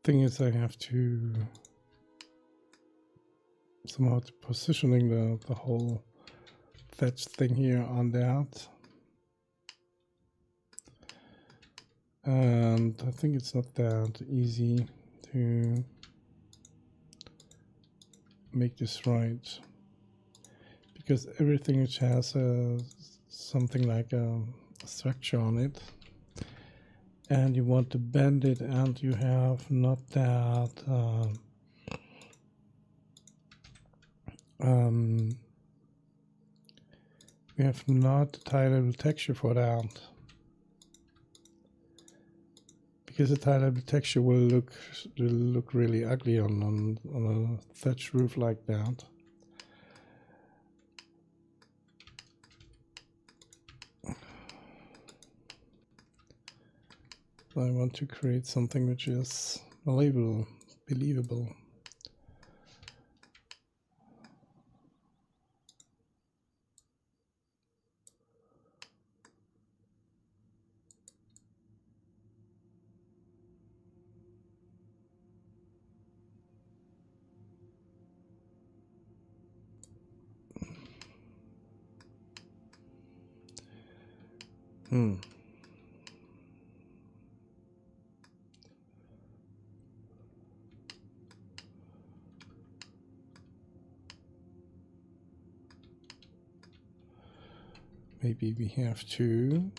Thing is, I have to somehow positioning the whole thatch thing here on that, and I think it's not that easy to make this right, because everything which has something like a structure on it, and you want to bend it, and you have not that we have not the tileable texture for that, because the tileable texture will look really ugly on a thatched roof like that. So I want to create something which is believable. Maybe we have to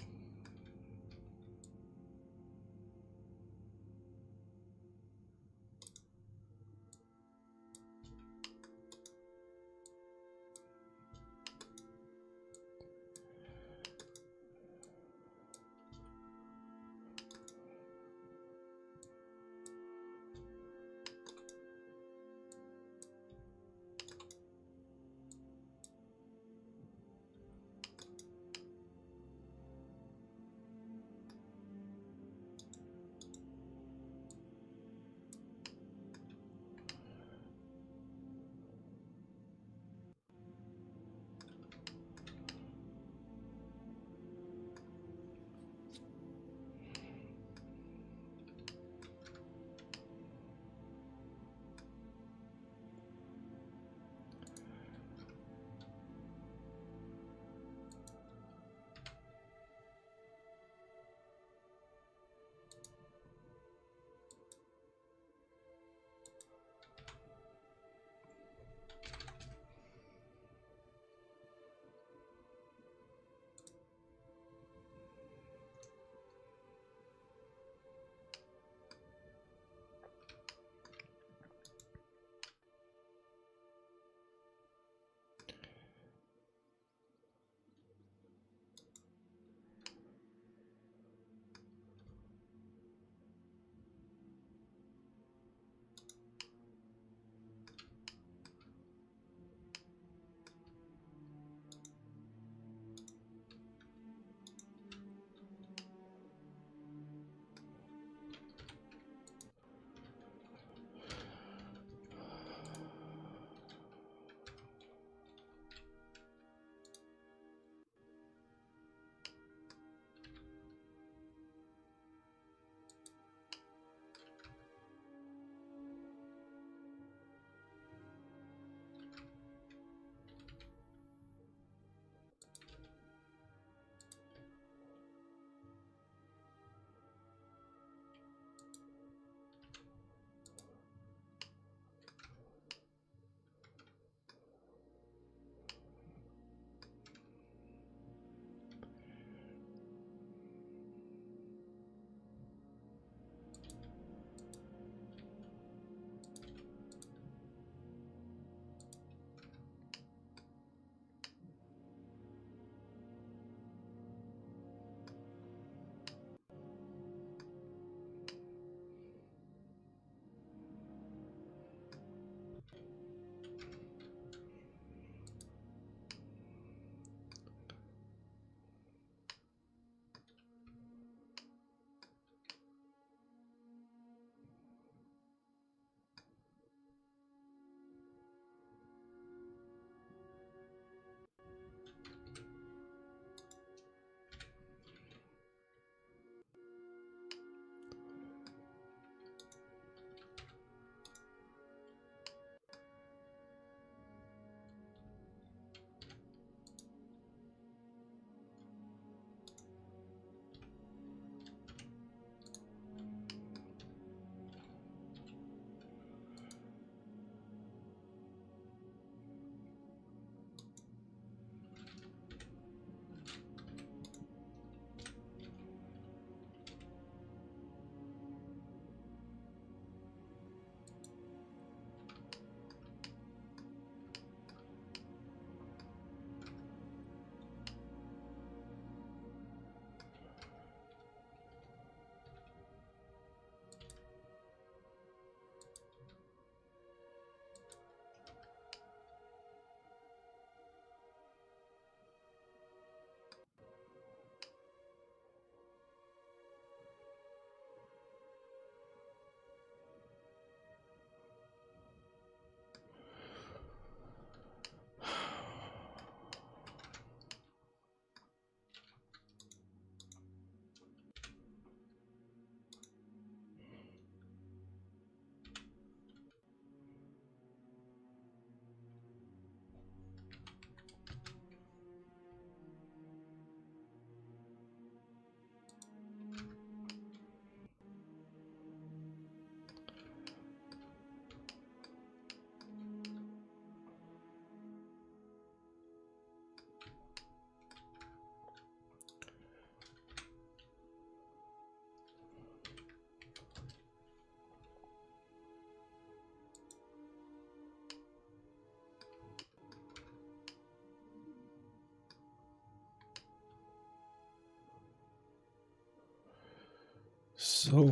So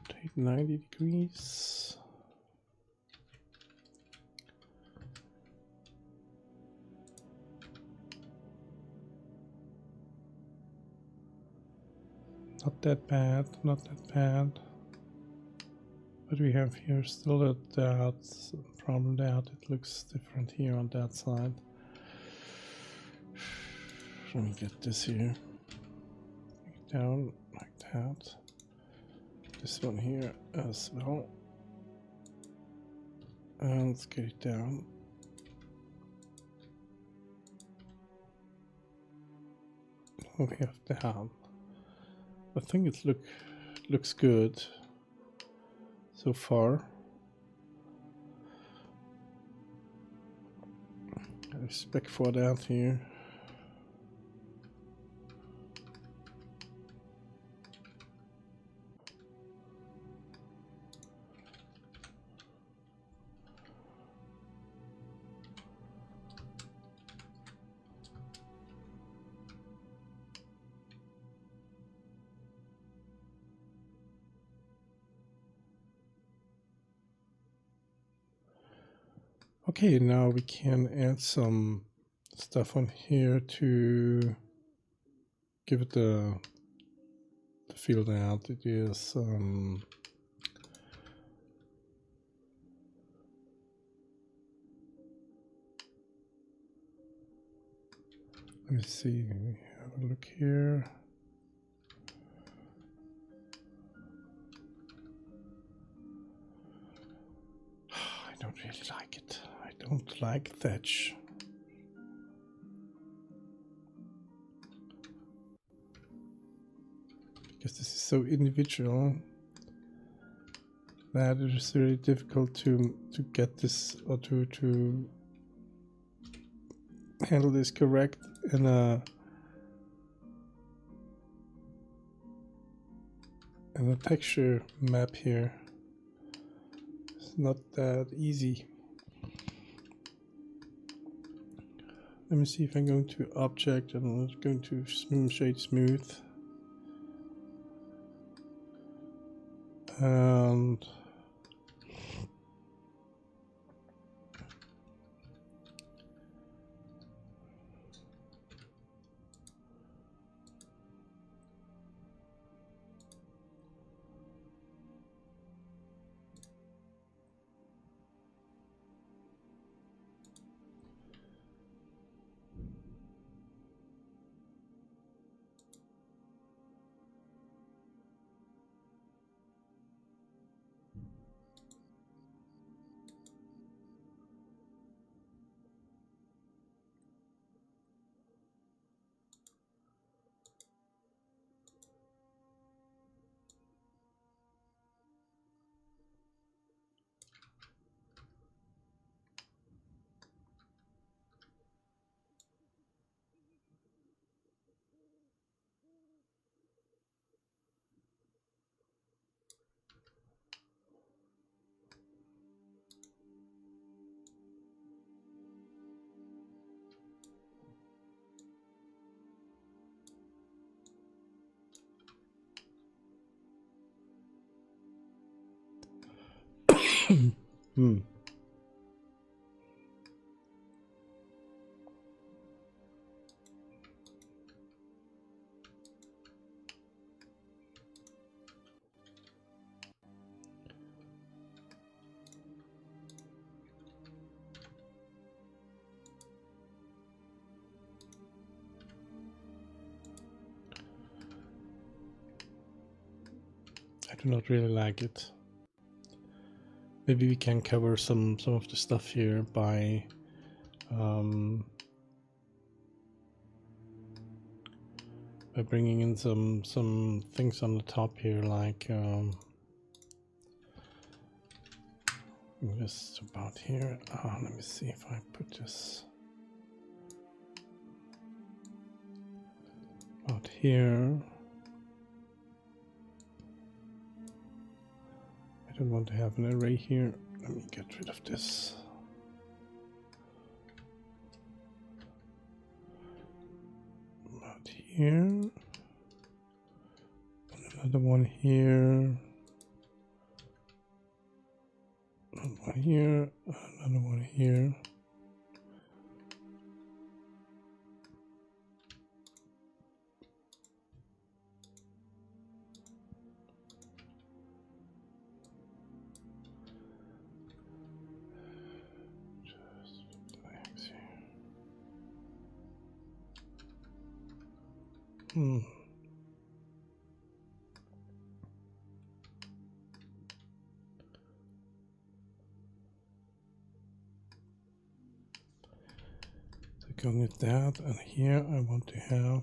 take 90 degrees. Not that bad, not that bad. But we have here still a doubt, problem doubt. It looks different here on that side. Let me get this here down like that. This one here as well. And let's get it down. Oh, we have down. I think it looks good so far. Respect for that here. Okay, now we can add some stuff on here to give it the feel that it is let me see, have a look here. I don't really like it. I don't like thatch. Because this is so individual that it is really difficult to get this or to handle this correct in a texture map here. It's not that easy. Let me see if I'm going to object and I'm going to shade smooth. And I do not really like it. Maybe we can cover some of the stuff here by bringing in some things on the top here, like just about here. Let me see if I put this about here. I don't want to have an array here. Let me get rid of this. About here, another one here, another one here, another one here. So going with that, and here I want to have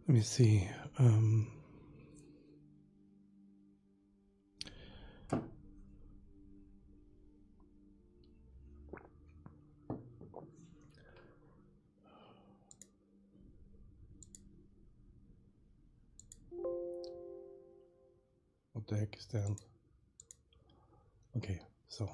let me see. What the heck is that? Okay, so.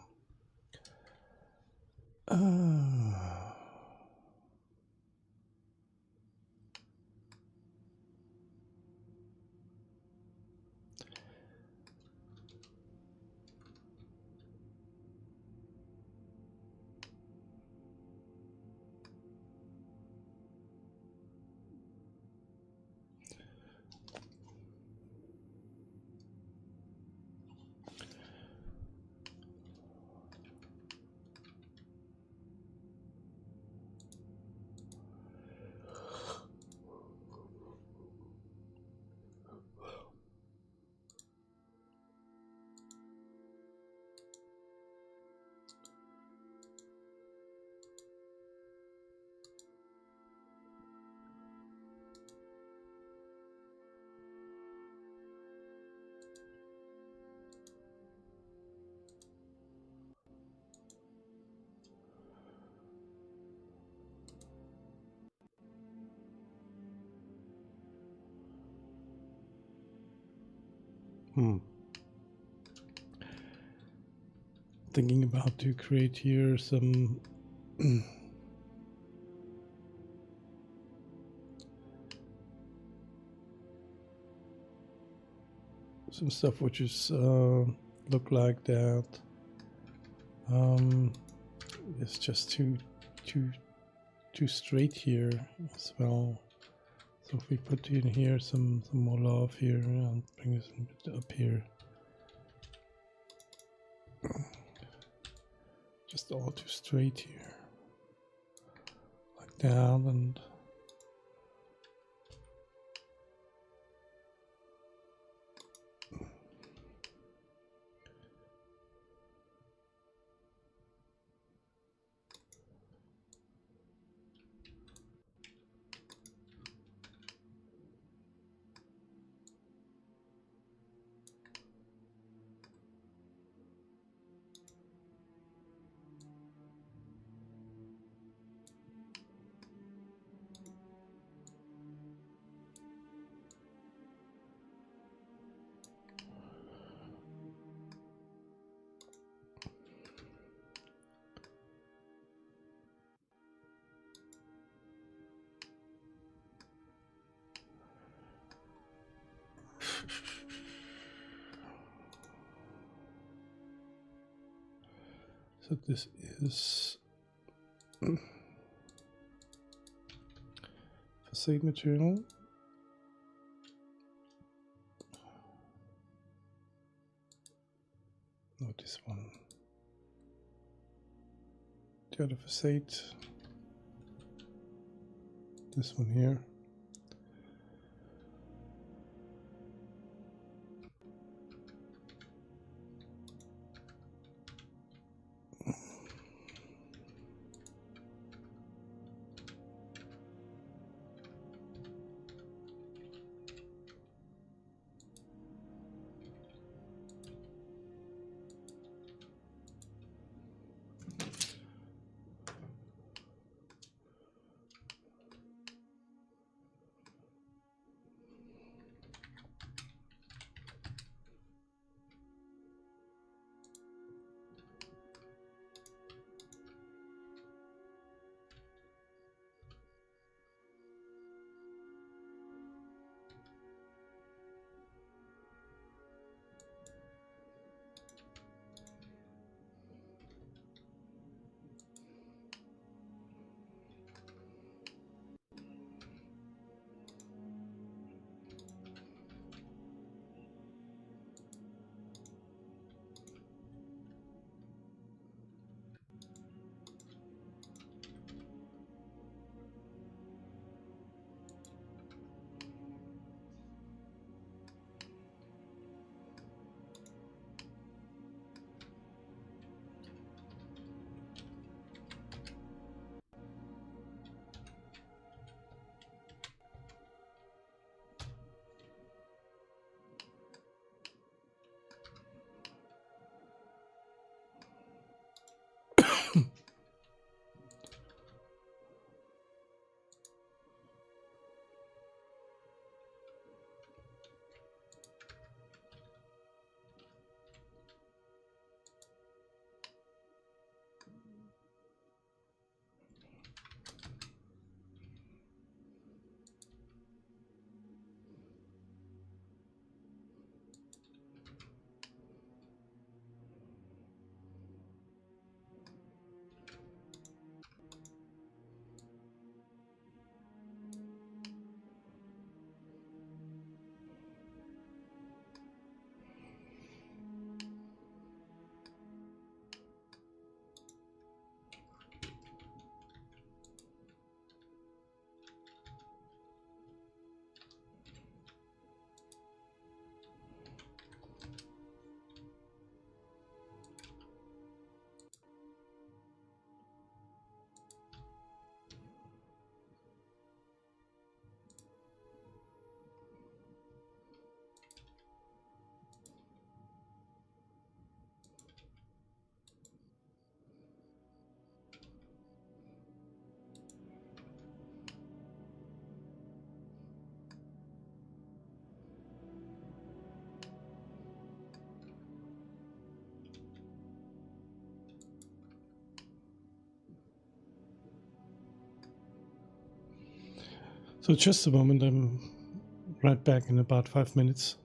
Thinking about to create here some some stuff which is look like that. It's just too straight here as well. So if we put in here some more love here and bring this a bit up here. Just all too straight here. Like that, and so this is facade material. Not this one. The other facade. This one here. So just a moment, I'm right back in about 5 minutes.